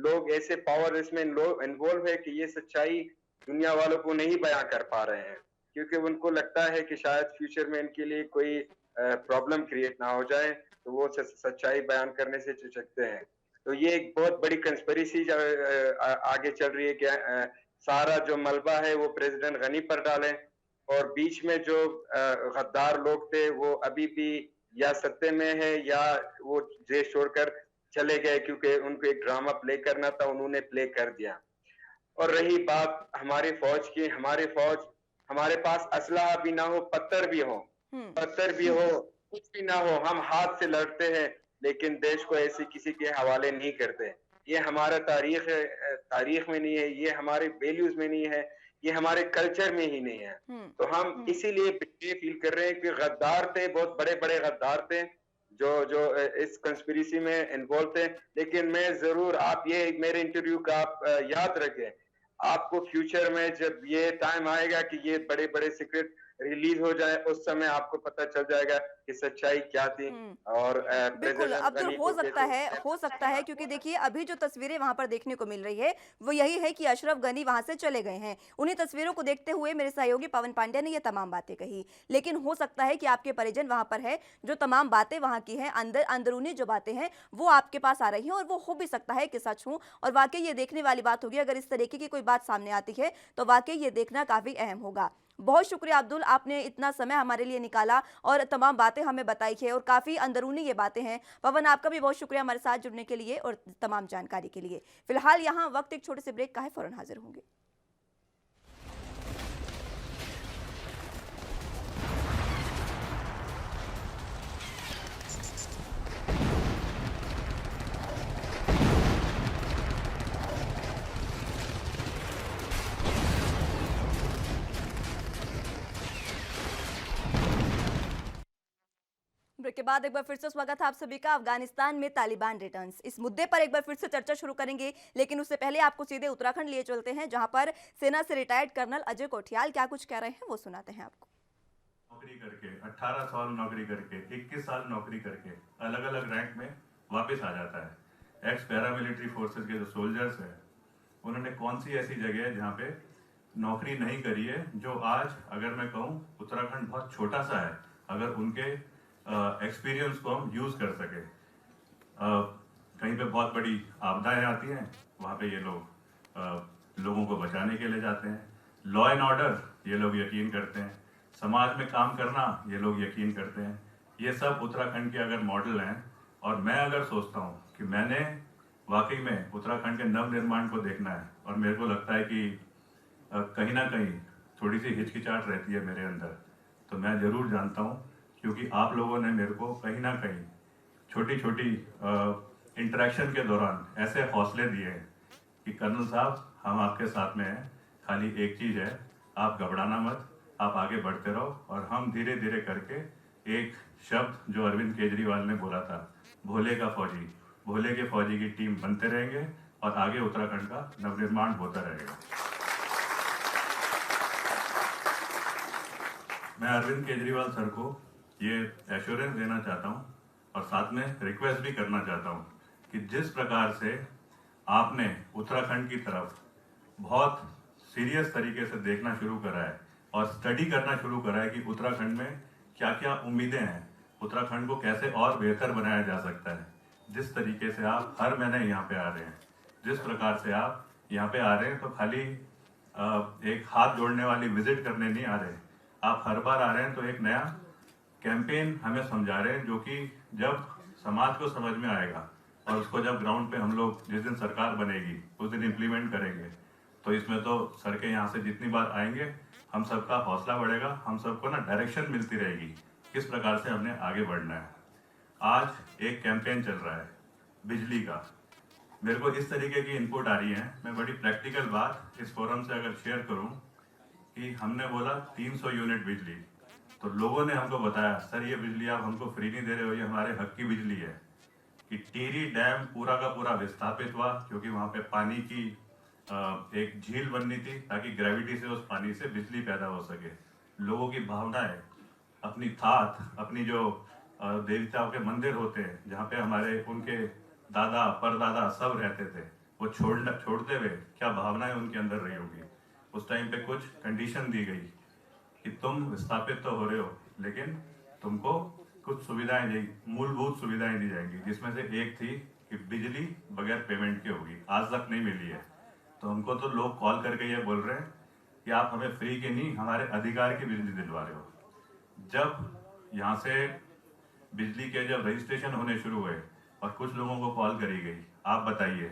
लोग ऐसे पावर इसमें इन्वॉल्व है कि ये सच्चाई दुनिया वालों को नहीं बयां कर पा रहे हैं, क्योंकि उनको लगता है कि शायद फ्यूचर में इनके लिए कोई प्रॉब्लम क्रिएट ना हो जाए, तो वो सच्चाई बयान करने से झिझकते हैं। तो ये एक बहुत बड़ी कंस्पिरेसी आगे चल रही है कि सारा जो मलबा है वो प्रेसिडेंट गनी पर डालें, और बीच में जो गद्दार लोग थे वो अभी भी या सत्ते में है या वो देश छोड़कर चले गए, क्योंकि उनको एक ड्रामा प्ले करना था, उन्होंने प्ले कर दिया। और रही बात हमारी फौज की, हमारी फौज, हमारे पास असलहा भी ना हो, पत्थर भी हो, कुछ भी ना हो, हम हाथ से लड़ते हैं, लेकिन देश को ऐसे किसी के हवाले नहीं करते। ये हमारा तारीख है, तारीख में नहीं है, ये हमारे वैल्यूज में नहीं है, ये हमारे कल्चर में ही नहीं है। तो हम इसीलिए ये फील कर रहे हैं कि गद्दार थे, बहुत बड़े बड़े गद्दार थे जो जो इस कंस्पिरेसी में इन्वॉल्व थे। लेकिन मैं जरूर, आप ये मेरे इंटरव्यू का आप याद रखें, आपको फ्यूचर में जब ये टाइम आएगा कि ये बड़े बड़े सीक्रेट रिलीज हो जाए, उस समय आपको पता चल जाएगा कि सच्चाई क्या थी। और बिल्कुल, अब्दुल, हो सकता है क्योंकि देखिए अभी जो तस्वीरें वहां पर देखने को मिल रही है वो यही है कि अशरफ गनी वहां से चले गए हैं। उन्हीं तस्वीरों को देखते हुए मेरे सहयोगी पवन पांड्या ने ये तमाम बातें कही। लेकिन हो सकता है कि आपके परिजन वहां पर है, जो तमाम बातें वहां की हैं, अंदरूनी जो बातें हैं वो आपके पास आ रही हैं, और वो हो भी सकता है कि सच हो। और वाकई ये देखने वाली बात होगी, अगर इस तरीके की कोई बात सामने आती है तो वाकई ये देखना काफी अहम होगा। बहुत शुक्रिया अब्दुल, आपने इतना समय हमारे लिए निकाला और तमाम बातें हमें बताई है, और काफ़ी अंदरूनी ये बातें हैं। पवन, आपका भी बहुत शुक्रिया हमारे साथ जुड़ने के लिए और तमाम जानकारी के लिए। फिलहाल यहाँ वक्त एक छोटे से ब्रेक का है, फौरन हाजिर होंगे। ब्रेक के बाद एक बार फिर से स्वागत है आप सभी का। अफगानिस्तान में तालिबान रिटर्न्स, इस मुद्दे पर एक बार फिर से चर्चा शुरू करेंगे, लेकिन उससे पहले आपको सीधे उत्तराखंड लिए चलते हैं, जहां पर सेना से रिटायर्ड कर्नल अजय कोठियाल क्या कुछ कह रहे हैं वो सुनाते हैं आपको। नौकरी करके 18 साल नौकरी करके 21 साल नौकरी करके अलग अलग रैंक में वापस आ जाता है। एक्स पैरामिलिट्री फोर्सेस के जो सोल्जर्स हैं, उन्होंने कौन सी ऐसी जगह है जहाँ पे नौकरी नहीं करी है, जो आज अगर मैं कहूँ उत्तराखंड बहुत छोटा सा है, अगर उनके एक्सपीरियंस को हम यूज कर सके। कहीं पे बहुत बड़ी आपदाएं आती हैं, वहाँ पे ये लोग लोगों को बचाने के लिए जाते हैं। लॉ एंड ऑर्डर ये लोग यकीन करते हैं, समाज में काम करना ये लोग यकीन करते हैं। ये सब उत्तराखंड के अगर मॉडल हैं, और मैं अगर सोचता हूँ कि मैंने वाकई में उत्तराखंड के नव निर्माण को देखना है, और मेरे को लगता है कि कहीं ना कहीं थोड़ी सी हिचकिचाहट रहती है मेरे अंदर, तो मैं ज़रूर जानता हूँ, क्योंकि आप लोगों ने मेरे को कहीं ना कहीं छोटी छोटी इंटरेक्शन के दौरान ऐसे हौसले दिए हैं कि कर्नल साहब हम आपके साथ में हैं, खाली एक चीज़ है, आप घबराना मत, आप आगे बढ़ते रहो। और हम धीरे धीरे करके एक शब्द जो अरविंद केजरीवाल ने बोला था, भोले का फौजी, भोले के फौजी की टीम बनते रहेंगे और आगे उत्तराखंड का नवनिर्माण होता रहेगा। मैं अरविंद केजरीवाल सर को ये एश्योरेंस देना चाहता हूँ और साथ में रिक्वेस्ट भी करना चाहता हूँ कि जिस प्रकार से आपने उत्तराखंड की तरफ बहुत सीरियस तरीके से देखना शुरू करा है और स्टडी करना शुरू करा है कि उत्तराखंड में क्या क्या उम्मीदें हैं, उत्तराखंड को कैसे और बेहतर बनाया जा सकता है, जिस तरीके से आप हर महीने यहाँ पे आ रहे हैं, जिस प्रकार से आप यहाँ पे आ रहे हैं, तो खाली एक हाथ जोड़ने वाली विजिट करने नहीं आ रहे, आप हर बार आ रहे हैं तो एक नया कैंपेन हमें समझा रहे हैं, जो कि जब समाज को समझ में आएगा और उसको जब ग्राउंड पे हम लोग जिस दिन सरकार बनेगी उस दिन इम्प्लीमेंट करेंगे, तो इसमें तो सर के यहाँ से जितनी बार आएंगे हम सबका हौसला बढ़ेगा, हम सबको ना डायरेक्शन मिलती रहेगी किस प्रकार से हमने आगे बढ़ना है। आज एक कैंपेन चल रहा है बिजली का, मेरे को इस तरीके की इनपुट आ रही है, मैं बड़ी प्रैक्टिकल बात इस फोरम से अगर शेयर करूं कि हमने बोला 300 यूनिट बिजली, तो लोगों ने हमको बताया सर ये बिजली आप हमको फ्री नहीं दे रहे हो, ये हमारे हक की बिजली है। कि टिहरी डैम पूरा का पूरा विस्थापित हुआ क्योंकि वहाँ पे पानी की एक झील बननी थी ताकि ग्रेविटी से उस पानी से बिजली पैदा हो सके। लोगों की भावनाएं, अपनी थात, अपनी जो देवताओं के मंदिर होते हैं जहाँ पे हमारे उनके दादा परदादा सब रहते थे, वो छोड़ते हुए क्या भावनाएं उनके अंदर रही होगी। उस टाइम पे कुछ कंडीशन दी गई कि तुम विस्थापित तो हो रहे हो लेकिन तुमको कुछ सुविधाएं दी, मूलभूत सुविधाएं दी जाएंगी, जिसमें से एक थी कि बिजली बगैर पेमेंट के होगी, आज तक नहीं मिली है। तो हमको तो लोग कॉल करके ये बोल रहे हैं कि आप हमें फ्री की नहीं हमारे अधिकार की बिजली दिलवा रहे हो। जब यहाँ से बिजली के जब रजिस्ट्रेशन होने शुरू हुए और कुछ लोगों को कॉल करी गई आप बताइए,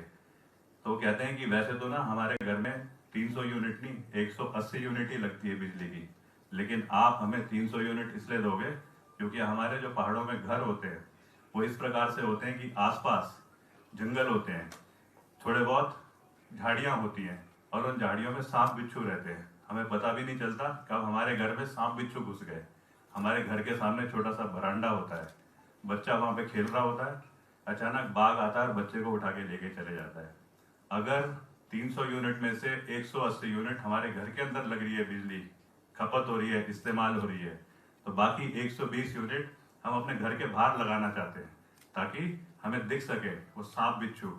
तो कहते हैं कि वैसे तो ना हमारे घर में 300 यूनिट नहीं 180 यूनिट ही लगती है बिजली की, लेकिन आप हमें 300 यूनिट इसलिए दोगे क्योंकि हमारे जो पहाड़ों में घर होते हैं वो इस प्रकार से होते हैं कि आसपास जंगल होते हैं, थोड़े बहुत झाड़ियाँ होती हैं और उन झाड़ियों में सांप बिच्छू रहते हैं, हमें पता भी नहीं चलता कब हमारे घर में सांप बिच्छू घुस गए। हमारे घर के सामने छोटा सा बरामदा होता है, बच्चा वहाँ पे खेल रहा होता है, अचानक बाघ आता है और बच्चे को उठा के लेके चले जाता है। अगर 300 यूनिट में से 180 यूनिट हमारे घर के अंदर लग रही है, बिजली खपत हो रही है, इस्तेमाल हो रही है, तो बाकी 120 यूनिट हम अपने घर के बाहर लगाना चाहते हैं ताकि हमें दिख सके वो सांप बिच्छू,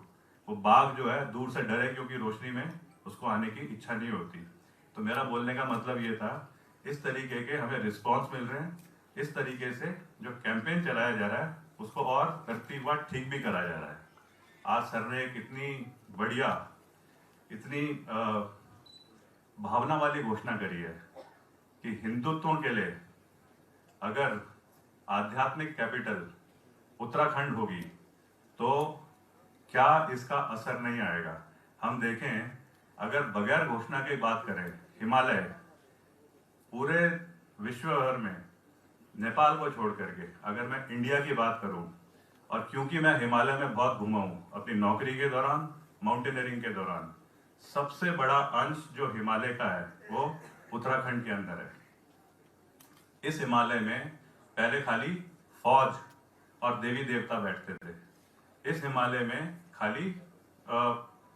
वो बाघ जो है दूर से डरे क्योंकि रोशनी में उसको आने की इच्छा नहीं होती। तो मेरा बोलने का मतलब ये था, इस तरीके के हमें रिस्पॉन्स मिल रहे हैं, इस तरीके से जो कैंपेन चलाया जा रहा है उसको और तरतीबवार ठीक भी करा जा रहा है। आज सर ने एक इतनी बढ़िया, इतनी भावना वाली घोषणा करी है कि हिंदुत्व के लिए अगर आध्यात्मिक कैपिटल उत्तराखंड होगी तो क्या इसका असर नहीं आएगा। हम देखें, अगर बगैर घोषणा की बात करें, हिमालय पूरे विश्व भर में नेपाल को छोड़ करके अगर मैं इंडिया की बात करूं, और क्योंकि मैं हिमालय में बहुत घूमा हूं अपनी नौकरी के दौरान, माउंटेनियरिंग के दौरान, सबसे बड़ा अंश जो हिमालय का है वो उत्तराखंड के अंदर है। इस हिमालय में पहले खाली फौज और देवी देवता बैठते थे, इस हिमालय में खाली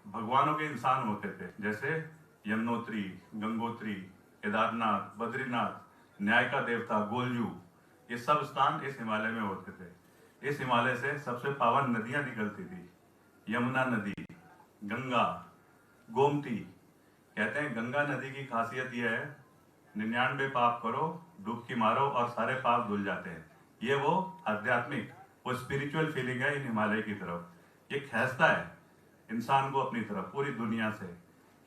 भगवानों के इंसान होते थे, जैसे यमुनोत्री, गंगोत्री, केदारनाथ, बद्रीनाथ, न्याय का देवता गोलजू, ये सब स्थान इस हिमालय में होते थे। इस हिमालय से सबसे पावन नदियां निकलती थी, यमुना नदी, गंगा, गोमती। कहते हैं गंगा नदी की खासियत यह है 99 पाप करो, डुबकी मारो और सारे पाप धुल जाते हैं। ये वो आध्यात्मिक, वो स्पिरिचुअल फीलिंग है इन हिमालय की तरफ। ये खींचता है इंसान को अपनी तरफ पूरी दुनिया से।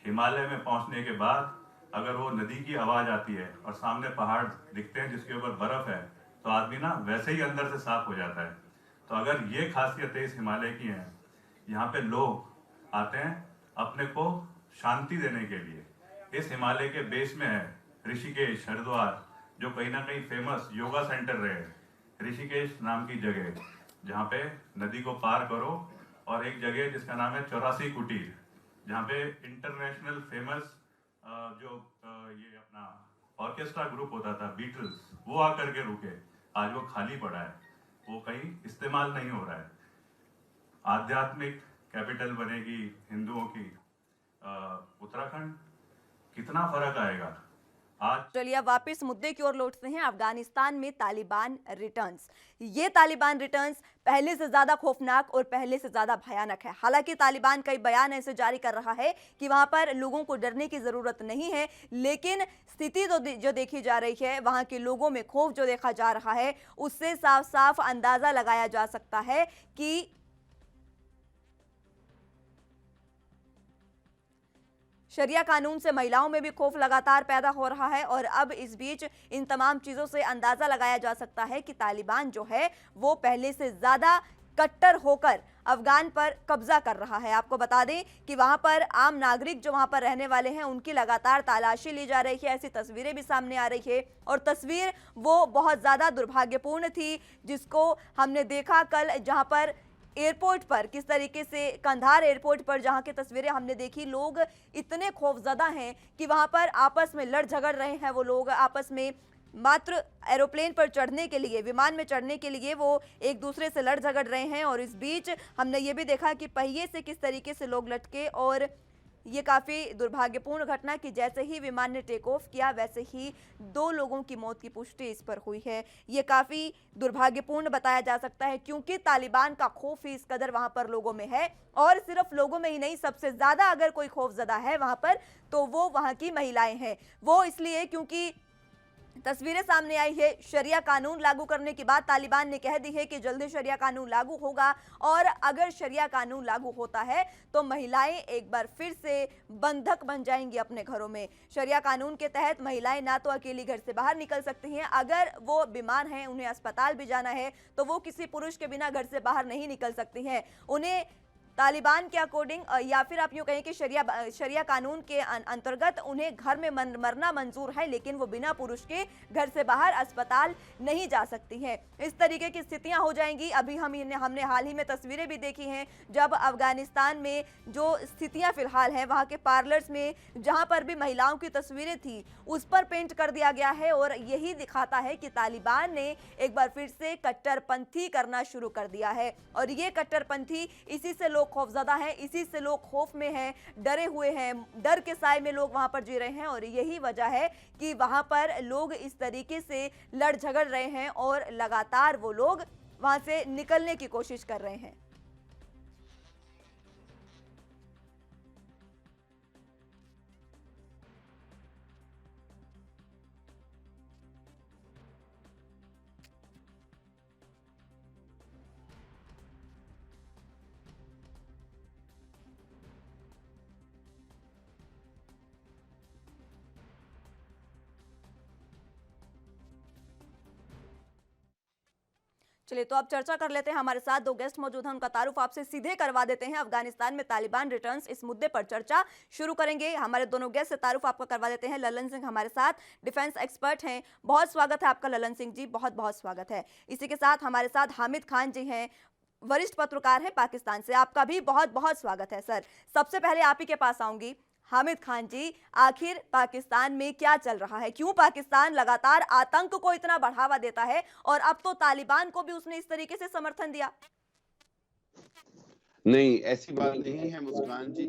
हिमालय में पहुंचने के बाद अगर वो नदी की आवाज आती है और सामने पहाड़ दिखते हैं जिसके ऊपर बर्फ है, तो आदमी ना वैसे ही अंदर से साफ हो जाता है। तो अगर ये खासियतें इस हिमालय की हैं, यहाँ पे लोग आते हैं अपने को शांति देने के लिए। इस हिमालय के बेस में है ऋषिकेश, हरिद्वार, जो कहीं ना कहीं फेमस योगा सेंटर रहे, ऋषिकेश नाम की जगह, जहाँ पे नदी को पार करो और एक जगह जिसका नाम है 84 कुटीर, जहाँ पे इंटरनेशनल फेमस ये अपना ऑर्केस्ट्रा ग्रुप होता था बीटल्स, वो आकर के रुके। आज वो खाली पड़ा है, वो कहीं इस्तेमाल नहीं हो रहा है। आध्यात्मिक कैपिटल बनेगी हिंदुओं की उत्तराखंड, कितना फर्क आएगा। आज चलिए अब वापस मुद्दे की ओर लौटते हैं। अफगानिस्तान में तालिबान रिटर्न्स, ये तालिबान रिटर्न्स पहले से ज्यादा खौफनाक और पहले से ज्यादा भयानक है। हालांकि तालिबान कई बयान ऐसे जारी कर रहा है कि वहां पर लोगों को डरने की जरूरत नहीं है, लेकिन स्थिति जो देखी जा रही है, वहां के लोगों में खौफ जो देखा जा रहा है, उससे साफ साफ अंदाजा लगाया जा सकता है कि शरिया कानून से महिलाओं में भी खौफ लगातार पैदा हो रहा है। और अब इस बीच इन तमाम चीजों से अंदाजा लगाया जा सकता है कि तालिबान जो है वो पहले से ज्यादा कट्टर होकर अफगान पर कब्जा कर रहा है। आपको बता दें कि वहां पर आम नागरिक जो वहां पर रहने वाले हैं, उनकी लगातार तलाशी ली जा रही है। ऐसी तस्वीरें भी सामने आ रही है और तस्वीर वो बहुत ज्यादा दुर्भाग्यपूर्ण थी जिसको हमने देखा कल, जहां पर एयरपोर्ट पर किस तरीके से, कंधार एयरपोर्ट पर जहां की तस्वीरें हमने देखी, लोग इतने खौफजदा हैं कि वहां पर आपस में लड़ झगड़ रहे हैं। वो लोग आपस में मात्र एरोप्लेन पर चढ़ने के लिए, विमान में चढ़ने के लिए वो एक दूसरे से लड़ झगड़ रहे हैं। और इस बीच हमने ये भी देखा कि पहिए से किस तरीके से लोग लटके। और ये काफ़ी दुर्भाग्यपूर्ण घटना कि जैसे ही विमान ने टेक ऑफ किया वैसे ही 2 लोगों की मौत की पुष्टि इस पर हुई है। ये काफ़ी दुर्भाग्यपूर्ण बताया जा सकता है क्योंकि तालिबान का खौफ ही इस कदर वहां पर लोगों में है। और सिर्फ लोगों में ही नहीं, सबसे ज़्यादा अगर कोई खौफजदा है वहां पर तो वो वहां की महिलाएं हैं। वो इसलिए क्योंकि तस्वीरें सामने आई है, शरिया कानून लागू करने के बाद तालिबान ने कह दी है कि जल्दी शरिया कानून लागू होगा। और अगर शरिया कानून लागू होता है तो महिलाएं एक बार फिर से बंधक बन जाएंगी अपने घरों में। शरिया कानून के तहत महिलाएं ना तो अकेली घर से बाहर निकल सकती हैं, अगर वो बीमार हैं, उन्हें अस्पताल भी जाना है तो वो किसी पुरुष के बिना घर से बाहर नहीं निकल सकती हैं। उन्हें तालिबान के अकॉर्डिंग या फिर आप यूँ कहें कि शरिया कानून के अंतर्गत उन्हें घर में मरना मंजूर है, लेकिन वो बिना पुरुष के घर से बाहर अस्पताल नहीं जा सकती हैं। इस तरीके की स्थितियां हो जाएंगी। अभी हमने हाल ही में तस्वीरें भी देखी हैं जब अफगानिस्तान में जो स्थितियां फिलहाल हैं, वहाँ के पार्लर्स में जहाँ पर भी महिलाओं की तस्वीरें थी उस पर पेंट कर दिया गया है। और यही दिखाता है कि तालिबान ने एक बार फिर से कट्टरपंथी करना शुरू कर दिया है। और ये कट्टरपंथी, इसी से लोग खौफजदा हैं, इसी से लोग खौफ में हैं, डरे हुए हैं, डर के साए में लोग वहां पर जी रहे हैं। और यही वजह है कि वहां पर लोग इस तरीके से लड़ झगड़ रहे हैं और लगातार वो लोग वहां से निकलने की कोशिश कर रहे हैं। चलिए तो अब चर्चा कर लेते हैं। हमारे साथ 2 गेस्ट मौजूद हैं, उनका तारुफ आपसे सीधे करवा देते हैं। अफगानिस्तान में तालिबान रिटर्न्स, इस मुद्दे पर चर्चा शुरू करेंगे। हमारे दोनों गेस्ट से तारुफ आपका करवा देते हैं। ललन सिंह हमारे साथ डिफेंस एक्सपर्ट हैं, बहुत स्वागत है आपका ललन सिंह जी, बहुत बहुत स्वागत है। इसी के साथ हमारे साथ हामिद खान जी हैं, वरिष्ठ पत्रकार हैं पाकिस्तान से, आपका भी बहुत बहुत स्वागत है सर। सबसे पहले आप ही के पास आऊंगी। हामिद खान जी, आखिर पाकिस्तान में क्या चल रहा है? क्यों पाकिस्तान लगातार आतंक को इतना बढ़ावा देता है और अब तो तालिबान को भी उसने इस तरीके से समर्थन दिया? नहीं, ऐसी बात नहीं है मुस्कान जी।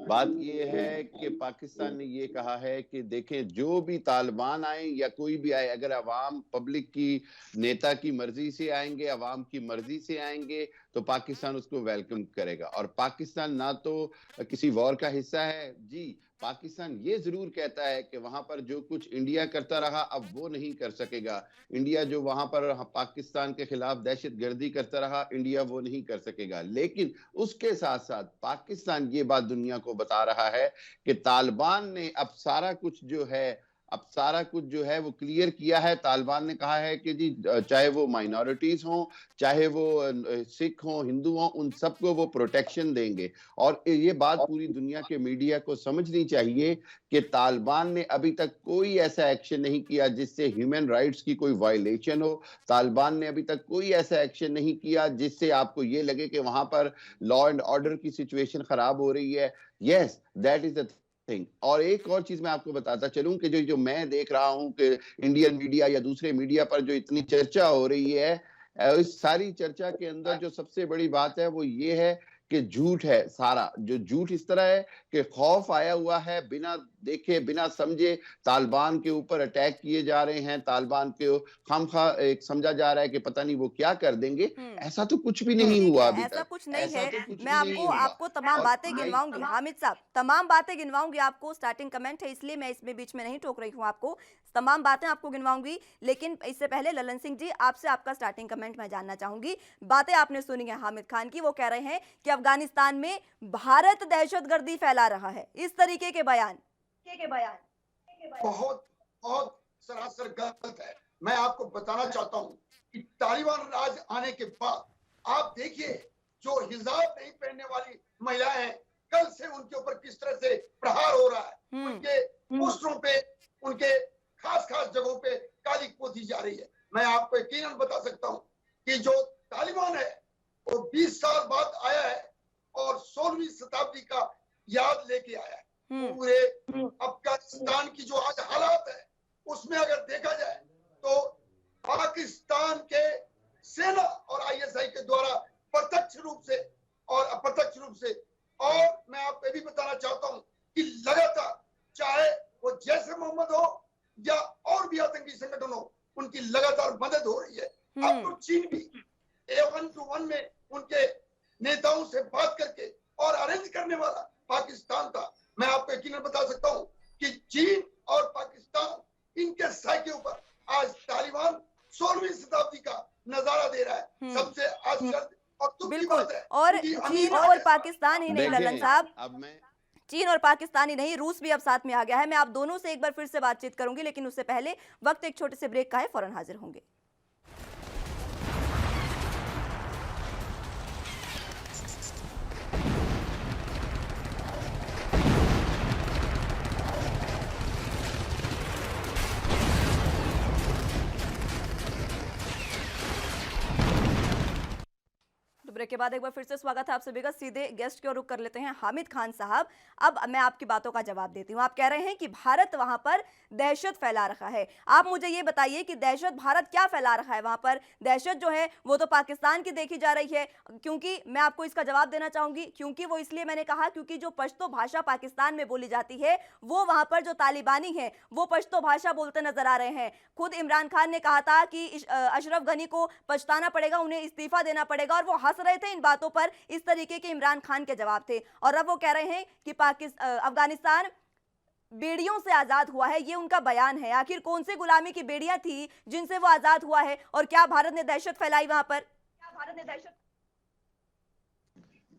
बात ये है कि पाकिस्तान ने ये कहा है कि देखें, जो भी तालिबान आए या कोई भी आए, अगर अवाम पब्लिक की नेता की मर्जी से आएंगे, अवाम की मर्जी से आएंगे, तो पाकिस्तान उसको वेलकम करेगा। और पाकिस्तान ना तो किसी वॉर का हिस्सा है जी। पाकिस्तान ये जरूर कहता है कि वहां पर जो कुछ इंडिया करता रहा अब वो नहीं कर सकेगा। इंडिया जो वहां पर पाकिस्तान के खिलाफ दहशतगर्दी करता रहा, इंडिया वो नहीं कर सकेगा। लेकिन उसके साथ साथ पाकिस्तान ये बात दुनिया को बता रहा है कि तालिबान ने अब सारा कुछ जो है अब सारा कुछ जो है वो क्लियर किया है। तालिबान ने कहा है कि जी चाहे वो माइनॉरिटीज हों, चाहे वो सिख हों, हिंदू हों, उन सबको वो प्रोटेक्शन देंगे। और ये बात पूरी दुनिया के मीडिया को समझनी चाहिए कि तालिबान ने अभी तक कोई ऐसा एक्शन नहीं किया जिससे ह्यूमन राइट्स की कोई वायलेशन हो। तालिबान ने अभी तक कोई ऐसा एक्शन नहीं किया जिससे आपको ये लगे कि वहां पर लॉ एंड ऑर्डर की सिचुएशन खराब हो रही है। Yes, that is the thing. और एक और चीज मैं आपको बताता चलूं कि जो मैं देख रहा हूं कि इंडियन मीडिया या दूसरे मीडिया पर जो इतनी चर्चा हो रही है, इस सारी चर्चा के अंदर जो सबसे बड़ी बात है वो ये है कि झूठ है। सारा जो झूठ इस तरह है कि खौफ आया हुआ है, बिना देखे बिना समझे तालिबान के ऊपर अटैक किए जा रहे हैं। तालिबान के खामखा एक समझा जा रहा है कि पता नहीं वो क्या कर देंगे। ऐसा तो कुछ भी नहीं ठीक हुआ है, अभी ऐसा तक। कुछ नहीं ऐसा है। तो कुछ मैं भी नहीं आपको हुआ। आपको तमाम और बातें मैं गिनवाऊंगी हामिद साहब, तमाम बातें गिनवाऊंगी आपको। स्टार्टिंग कमेंट है इसलिए मैं इसमें बीच में नहीं टोक रही हूँ आपको, तमाम बातें आपको गिनवाऊंगी। लेकिन इससे पहले ललन सिंह जी, आपसे आपका स्टार्टिंग कमेंट मैं जानना चाहूंगी। बातें आपने सुनी है हामिद खान की, वो कह रहे हैं कि अफगानिस्तान में भारत दहशतगर्दी फैला रहा है, इस तरीके के बयान बहुत बहुत सरासर गलत है। मैं आपको बताना चाहता हूं कि तालिबान राज आने के बाद आप देखिए जो हिजाब नहीं पहनने वाली महिलाएं हैं, कल से उनके ऊपर किस तरह से प्रहार हो रहा है। उनके पोस्टरों पे, उनके खास खास जगहों पे काली पोती जा रही है। मैं आपको यकीनन बता सकता हूं कि जो तालिबान है वो 20 साल बाद आया है और 16वीं शताब्दी का याद लेके आया है। पूरे अफगानिस्तान की जो आज हालात है उसमें अगर देखा जाए तो पाकिस्तान के सेना और आईएसआई के द्वारा प्रत्यक्ष रूप से और अप्रत्यक्ष रूप से, और मैं आपको ये भी बताना चाहता हूं कि लगातार चाहे वो जैसे मोहम्मद हो या और भी आतंकी संगठन हो, उनकी लगातार मदद हो रही है। अब तो चीन भी A1 में उनके नेताओं से बात करके और अरेंज करने वाला पाकिस्तान था। मैं आपको यकीनन बता सकता हूं कि चीन और पाकिस्तान इनके साय के ऊपर आज तालिबान 16वीं शताब्दी का नजारा दे रहा है। सबसे आश्चर्य और दुख की बिल्कुल। बात है और कि चीन अमेरिका और के पाकिस्तान ही नहीं ललन साहब, अब मैं चीन और पाकिस्तान ही नहीं, रूस भी अब साथ में आ गया है। मैं आप दोनों से एक बार फिर से बातचीत करूंगी, लेकिन उससे पहले वक्त एक छोटे से ब्रेक का है, फौरन हाजिर होंगे। ब्रेक के बाद एक बार फिर से स्वागत है आप सभी का। सीधे गेस्ट की ओर रुख कर लेते हैं हामिद खान साहब। अब मैं आपकी बातों का जवाब देती हूं। आप कह रहे हैं कि भारत वहां पर दहशत फैला रहा है। आप मुझे ये बताइए कि दहशत भारत क्या फैला रहा है वहां पर? दहशत जो है वो तो पाकिस्तान की देखी जा रही है, क्योंकि मैं आपको इसका जवाब देना चाहूंगी, क्योंकि वो इसलिए मैंने कहा क्योंकि जो पश्तो भाषा पाकिस्तान में बोली जाती है वो वहां पर जो तालिबानी है वो पश्तो भाषा बोलते नजर आ रहे हैं। खुद इमरान खान ने कहा था कि अशरफ गनी को पछताना पड़ेगा, उन्हें इस्तीफा देना पड़ेगा, और वो हंस रहे थे इन बातों पर। इस तरीके के इमरान खान के जवाब थे। और अब वो कह रहे हैं कि अफगानिस्तान बेड़ियों से आजाद हुआ है, ये उनका बयान है। आखिर कौन सी गुलामी की बेड़ियां थी जिनसे वो आजाद हुआ है, और क्या भारत ने दहशत फैलाई वहां पर?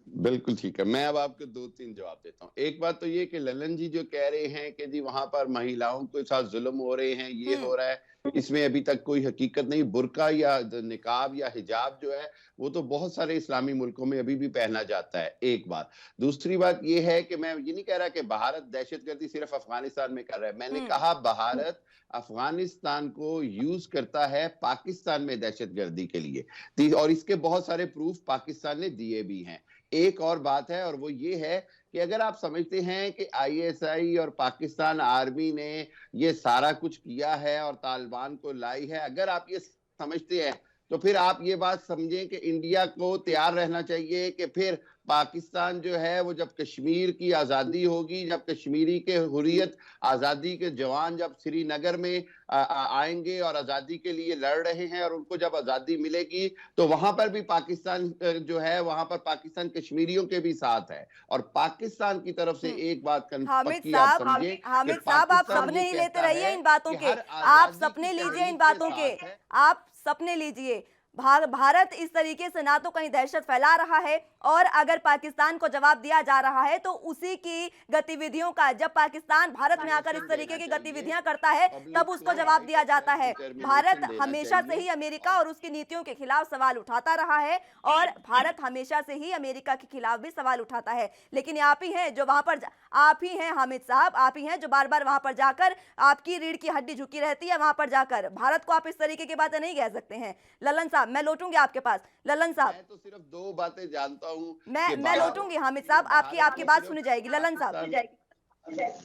बिल्कुल ठीक है। मैं अब आपको 2-3 जवाब देता हूँ। एक बात तो ये कि ललन जी जो कह रहे हैं कि जी वहां पर महिलाओं के साथ जुल्म हो रहे हैं, ये हो रहा है, इसमें अभी तक कोई हकीकत नहीं। बुर्का या निकाब या हिजाब जो है वो तो बहुत सारे इस्लामी मुल्कों में अभी भी पहना जाता है, एक बात। दूसरी बात ये है कि मैं ये नहीं कह रहा कि भारत दहशतगर्दी सिर्फ अफगानिस्तान में कर रहा है। मैंने कहा भारत अफगानिस्तान को यूज करता है पाकिस्तान में दहशतगर्दी के लिए, और इसके बहुत सारे प्रूफ पाकिस्तान ने दिए भी हैं। एक और बात है, और वो ये है कि अगर आप समझते हैं कि आईएसआई और पाकिस्तान आर्मी ने ये सारा कुछ किया है और तालिबान को लाई है, अगर आप ये समझते हैं तो फिर आप ये बात समझें कि इंडिया को तैयार रहना चाहिए कि फिर पाकिस्तान जो है वो जब कश्मीर की आज़ादी होगी, जब कश्मीरी के हुर्रियत आज़ादी के जवान जब श्रीनगर में आएंगे और आज़ादी के लिए लड़ रहे हैं, और उनको जब आज़ादी मिलेगी तो वहां पर भी पाकिस्तान जो है, वहां पर पाकिस्तान कश्मीरियों के भी साथ है। और पाकिस्तान की तरफ से एक बात हामिद साहब, आप सपने ही लेते रहिए इन बातों के, आप सपने लीजिए इन बातों के, आप सपने लीजिए। भारत इस तरीके से ना तो कहीं दहशत फैला रहा है, और अगर पाकिस्तान को जवाब दिया जा रहा है तो उसी की गतिविधियों का, जब पाकिस्तान भारत में आकर इस तरीके की गतिविधियां करता है तब उसको जवाब दिया जाता है। भारत हमेशा से ही अमेरिका और उसकी नीतियों के खिलाफ सवाल उठाता रहा है, और भारत हमेशा से ही अमेरिका के खिलाफ भी सवाल उठाता है। लेकिन आप ही हैं जो वहां पर, आप ही हैं हामिद साहब, आप ही हैं जो बार बार वहां पर जाकर, आपकी रीढ़ की हड्डी झुकी रहती है वहां पर जाकर, भारत को आप इस तरीके की बातें नहीं कह सकते हैं। ललन साहब, मैं लौटूंगी आपके पास। ललन साहब, मैं तो सिर्फ दो बातें जानता हूँ मैं लौटूंगी हामिद साहब, आपकी बात सुनी जाएगी। ललन साहब,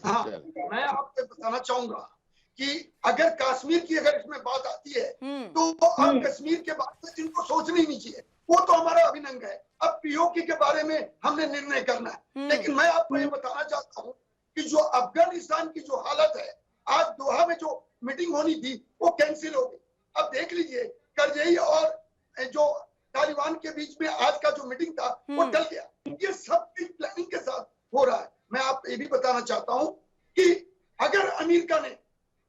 हाँ, मैं आपको बताना चाहूंगा कि अगर कश्मीर की अगर इसमें बात आती है तो अब कश्मीर के बारे में जिनको सोचना ही नहीं चाहिए, वो तो हमारा अभिनंग है। अब पीओके के बारे में हमने निर्णय करना है। लेकिन मैं आपको ये बताना चाहता हूँ कि जो अफगानिस्तान की जो हालत है, आज दोहा में जो मीटिंग होनी थी वो कैंसिल हो गई। अब देख लीजिए, करजई और जो तालिबान के बीच में आज का जो मीटिंग था वो टल गया। ये सब की प्लानिंग के साथ हो रहा है। मैं आप ये भी बताना चाहता हूँ कि अगर अमेरिका ने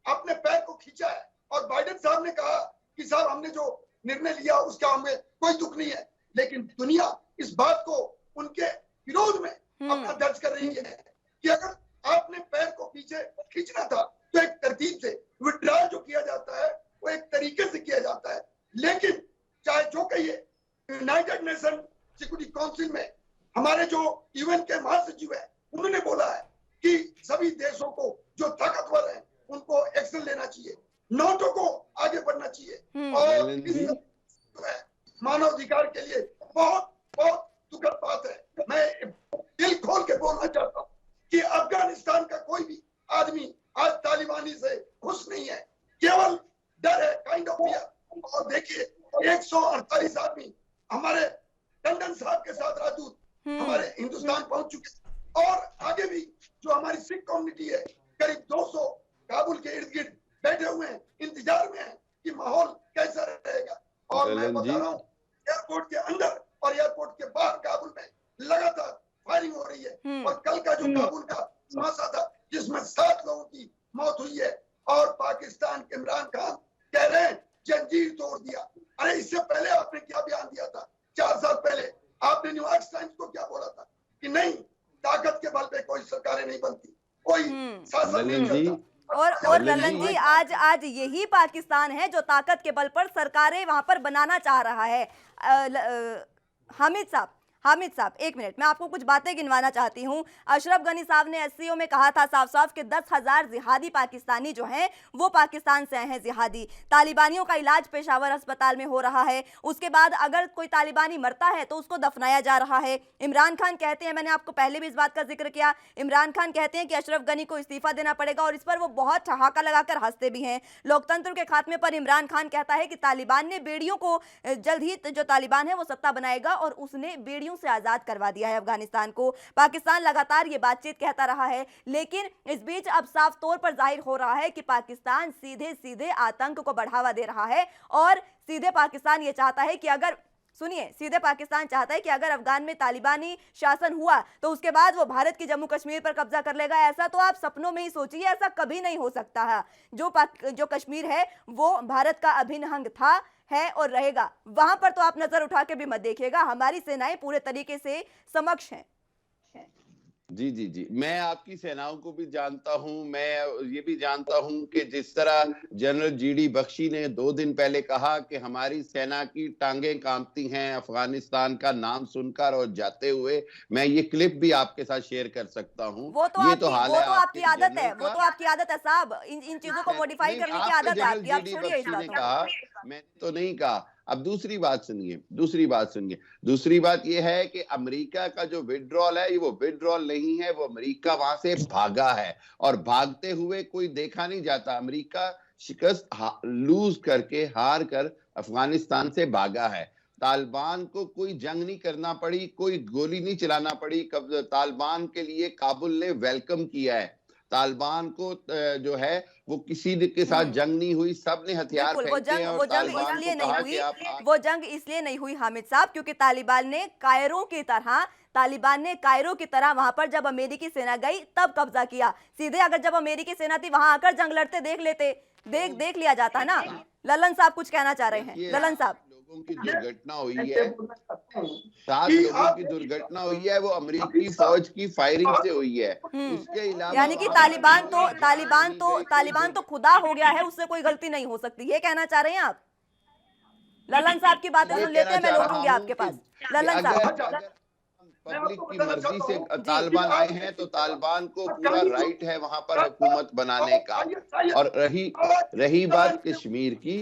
अपने पैर को खींचा है और बाइडेन साहब ने कहा कि साहब हमने जो निर्णय लिया उसका हमें कोई दुख नहीं है, लेकिन दुनिया इस बात को उनके विरोध में अपना दर्ज कर रही है कि अगर आपने पैर को पीछे खींचना था तो एक तरतीब से विड्रॉल जो किया जाता है वो एक तरीके से किया जाता है। लेकिन चाहे जो कहिए, यूनाइटेड नेशन सिक्योरिटी काउंसिल में हमारे जो यूएन के महासचिव है उन्होंने बोला है कि सभी देशों को जो ताकतवर है उनको एक्शन लेना चाहिए, नाटो को आगे बढ़ना चाहिए। और इस मानवाधिकार के लिए बहुत बहुत दुखद बात है। मैं दिल खोल के बोलना चाहता हूँ कि अफगानिस्तान का कोई भी आदमी आज तालिबानी से खुश नहीं है, केवल डर है, काइंड ऑफ फियर। और देखिए 148 आदमी हमारे टंडन साहब के साथ राजदूत हमारे हिंदुस्तान पहुंच चुके, और आगे भी जो हमारी सिख कम्युनिटी है करीब 200 काबुल के इर्द गिर्द बैठे हुए हैं, इंतजार में है कि माहौल कैसा रहेगा। और मैं बता रहा हूँ एयरपोर्ट के अंदर और एयरपोर्ट के बाहर काबुल में लगातार फायरिंग हो रही है। और कल का जो काबुल का धमाका था जिसमें 7 लोगों की मौत हुई है, और पाकिस्तान के इमरान खान कह रहे हैं जंजीर तोड़ दिया। अरे इससे पहले आपने क्या बयान दिया था? 4 साल पहले आपने न्यूयॉर्क टाइम्स को क्या बोला था कि नहीं, ताकत के बल पे कोई सरकारें नहीं बनती, कोई शासन नहीं चलता। और ललन जी, आज यही पाकिस्तान है जो ताकत के बल पर सरकारें वहां पर बनाना चाह रहा है। हामिद साहब, एक मिनट, मैं आपको कुछ बातें गिनवाना चाहती हूँ। अशरफ गनी साहब ने एससीओ में कहा था साफ साफ कि 10,000 जिहादी पाकिस्तानी जो हैं वो पाकिस्तान से आए हैं जिहादी। तालिबानियों का इलाज पेशावर अस्पताल में हो रहा है। उसके बाद अगर कोई तालिबानी मरता है तो उसको दफनाया जा रहा है। इमरान खान कहते हैं, मैंने आपको पहले भी इस बात का जिक्र किया, इमरान खान कहते हैं कि अशरफ गनी को इस्तीफा देना पड़ेगा, और इस पर वो बहुत ठहाका लगाकर हंसते भी हैं। लोकतंत्र के खात्मे पर इमरान खान कहता है कि तालिबान ने बेड़ियों को, जल्द ही जो तालिबान है वो सत्ता बनाएगा, और उसने बेड़ियों से आजाद करवा दिया है अफगानिस्तान को। पाकिस्तान लगातार ये बातचीत कहता रहा है, लेकिन इस बीच अब साफ तौर पर जाहिर हो रहा है कि पाकिस्तान सीधे सीधे आतंक को बढ़ावा दे रहा है, और सीधे पाकिस्तान ये चाहता है कि अगर, सुनिए, सीधे पाकिस्तान चाहता है कि अगर अफगान में तालिबानी शासन हुआ तो उसके बाद वो भारत की जम्मू कश्मीर पर कब्जा कर लेगा। ऐसा तो आप सपनों में ही सोचिए, ऐसा कभी नहीं हो सकता है। जो कश्मीर है वो भारत का अभिन्न अंग था, है और रहेगा। वहां पर तो आप नजर उठा के भी मत देखिएगा, हमारी सेनाएं पूरे तरीके से समक्ष हैं। जी जी जी, मैं आपकी सेनाओं को भी जानता हूं। मैं ये भी जानता हूं कि जिस तरह जनरल जीडी बख्शी ने 2 दिन पहले कहा कि हमारी सेना की टांगें कांपती हैं अफगानिस्तान का नाम सुनकर और जाते हुए, मैं ये क्लिप भी आपके साथ शेयर कर सकता हूं। वो तो आपकी आदत है, वो तो आपकी आदत है साहब, इन चीजों को मॉडिफाई करने की आदत है आपकी। आप छोड़िए इस बात को। मैंने तो नहीं कहा। अब दूसरी बात सुनिए, दूसरी बात यह है कि अमेरिका का जो विड्रॉल है, ये वो विड्रॉल नहीं है, वो अमेरिका वहां से भागा है, और भागते हुए कोई देखा नहीं जाता। अमेरिका शिकस्त लूज करके, हार कर अफगानिस्तान से भागा है। तालिबान को कोई जंग नहीं करना पड़ी, कोई गोली नहीं चलाना पड़ी। तालिबान के लिए काबुल ने वेलकम किया है। तालिबान को जो है वो किसी के साथ जंग नहीं हुई, सब ने हथियार फेंके हैं। वो जंग इसलिए नहीं हुई हामिद साहब, क्योंकि तालिबान ने कायरो की तरह वहां पर जब अमेरिकी सेना गई तब कब्जा किया। सीधे अगर जब अमेरिकी सेना थी वहां आकर जंग लड़ते देख लिया जाता ना। ललन साहब कुछ कहना चाह रहे हैं, ललन साहब। लोगों की दुर्घटना हुई मैं है, ये बोलना चाहता हूं 7 कि लोगों आप की देखिए, दुर्घटना हुई है, वो अमेरिकी अभी फौज की फायरिंग से आप- हुई है। उसके अलावा यानी कि वहां पर तालिबान तो कोई जान नहीं गई, कोई तालिबान तो खुदा हो गया है, उससे कोई गलती नहीं हो सकती, ये कहना चाह रहे हैं आप? ललन साहब की बातें ये सुन लेते कहना हैं, मैं चाह रहा लौटूंगी हूं आपके कि पास। ललन अगर साहब, अगर मैं पब्लिक आपको की बताना मर्जी चाहता से हूं कि तालिबान आए आप हैं तो तालिबान को पूरा अफगानी राइट है वहां पर हुकूमत बनाने का। ISIS और रही बात कश्मीर की,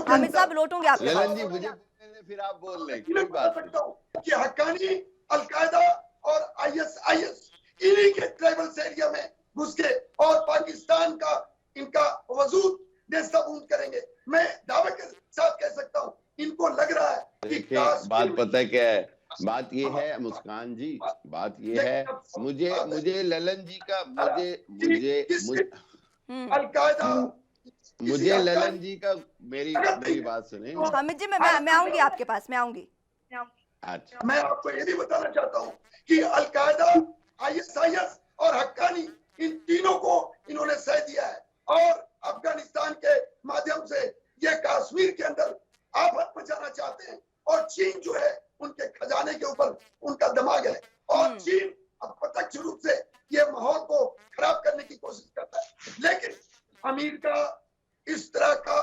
हामिद साहब लौटूंगी आपके पास। ललन जी मुझे बोलने दें, फिर आप बोल लें, कोई बात नहीं। सकता हूं कि हक्कानी, अलकायदा और ISIS इन्हीं के ट्राइबल एरिया में घुस के और पाकिस्तान का इनका वजूद नेस्तनाबूद करेंगे। मैं दावे के साथ कह सकता हूं, इनको लग रहा है कि देखिए बात पता है क्या है, बात ये है मुस्कान जी, बात ये है, मुझे ललन जी का अलकायदा मुझे ललन जी का मेरी बात सुने। हामिद जी, मैं आऊंगी आपके पास, मैं आऊंगी। अच्छा, मैं आपको ये भी बताना चाहता हूं कि अलकायदा, ISIS और हक्कानी इन तीनों को इन्होंने सह दिया है और अफगानिस्तान के माध्यम से ये कश्मीर के अंदर आफत मचाना चाहते हैं। और चीन जो है उनके खजाने के ऊपर उनका दिमाग है और चीन अब प्रत्यक्ष रूप से ये माहौल को खराब करने की कोशिश करता है। लेकिन अमेरिका इस तरह का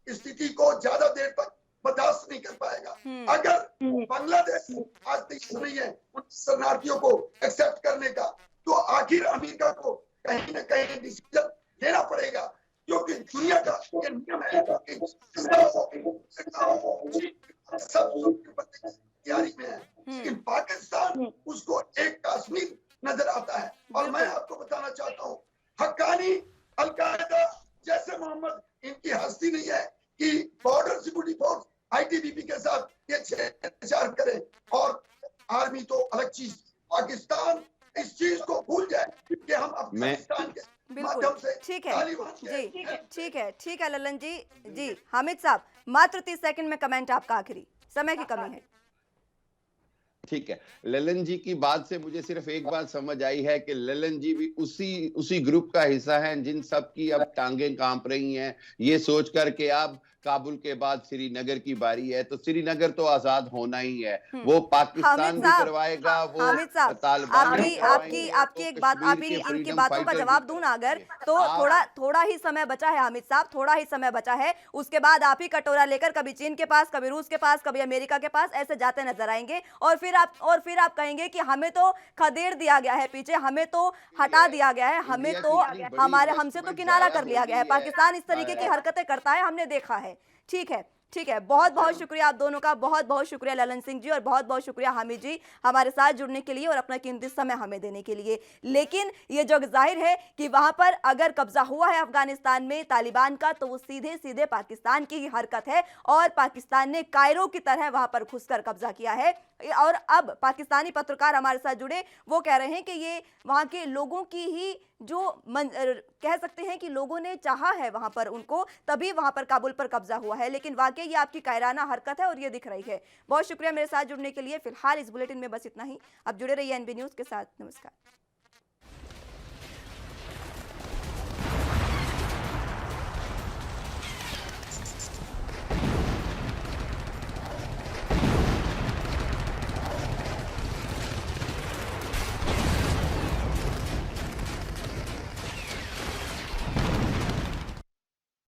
स्थिति को ज्यादा देर तक बर्दाश्त नहीं कर पाएगा। अगर बांग्लादेश आज तैयार नहीं है उन शरणार्थियों को एक्सेप्ट करने का, तो आखिर अमेरिका को कहीं न कहीं डिसीजन लेना पड़ेगा, क्योंकि दुनिया का ये नियम है कि सब तैयारी में है, लेकिन पाकिस्तान उसको एक कश्मीर नजर आता है। और मैं आपको बताना चाहता हूँ, हक्कानी, अलकायदा जैसे मोहम्मद इनकी हस्ती नहीं है कि बॉर्डर सिक्योरिटी फोर्स ITBP के साथ ये छेड़छाड़ करें। और आर्मी तो अलग चीज, पाकिस्तान इस चीज को भूल जाए कि हम अफगानिस्तान के माध्यम से ठीक है तालिबान जी, ठीक है ललन जी। जी हामिद साहब, मात्र 30 सेकंड में कमेंट आपका, आखिरी समय की कमी है। ठीक है, ललन जी की बात से मुझे सिर्फ एक बात समझ आई है कि ललन जी भी उसी ग्रुप का हिस्सा हैं जिन सब की अब टांगें कांप रही हैं, ये सोच कर के अब काबुल के बाद श्रीनगर की बारी है, तो श्रीनगर तो आजाद होना ही है। वो पाकिस्तान भी करवाएगा, वो तालिबान भी करवाएंगे। आपकी एक बात, आप इनकी बातों का जवाब दूं ना अगर, तो थोड़ा ही समय बचा है हामिद साहब, थोड़ा ही समय बचा है। उसके बाद आप ही कटोरा लेकर कभी चीन के पास, कभी रूस के पास, कभी अमेरिका के पास ऐसे जाते नजर आएंगे और फिर आप कहेंगे कि हमें तो खदेड़ दिया गया है पीछे, हमें तो हटा दिया गया है, हमें तो हमसे तो किनारा कर लिया गया है। पाकिस्तान इस तरीके की हरकतें करता है, हमने देखा है। ठीक है, बहुत बहुत शुक्रिया आप दोनों का, बहुत बहुत शुक्रिया ललन सिंह जी और बहुत बहुत शुक्रिया हामिद जी हमारे साथ जुड़ने के लिए और अपना कीमती समय हमें देने के लिए। लेकिन ये जो जाहिर है कि वहां पर अगर कब्जा हुआ है अफगानिस्तान में तालिबान का, तो वो सीधे सीधे पाकिस्तान की ही हरकत है और पाकिस्तान ने कायरो की तरह वहां पर घुसकर कब्जा किया है। और अब पाकिस्तानी पत्रकार हमारे साथ जुड़े, वो कह रहे हैं कि ये वहां के लोगों की ही जो कह सकते हैं कि लोगों ने चाहा है वहां पर उनको, तभी वहां पर काबुल पर कब्जा हुआ है। लेकिन वाकई ये आपकी कायराना हरकत है और ये दिख रही है। बहुत शुक्रिया मेरे साथ जुड़ने के लिए। फिलहाल इस बुलेटिन में बस इतना ही। अब जुड़े रहिए NB न्यूज के साथ। नमस्कार।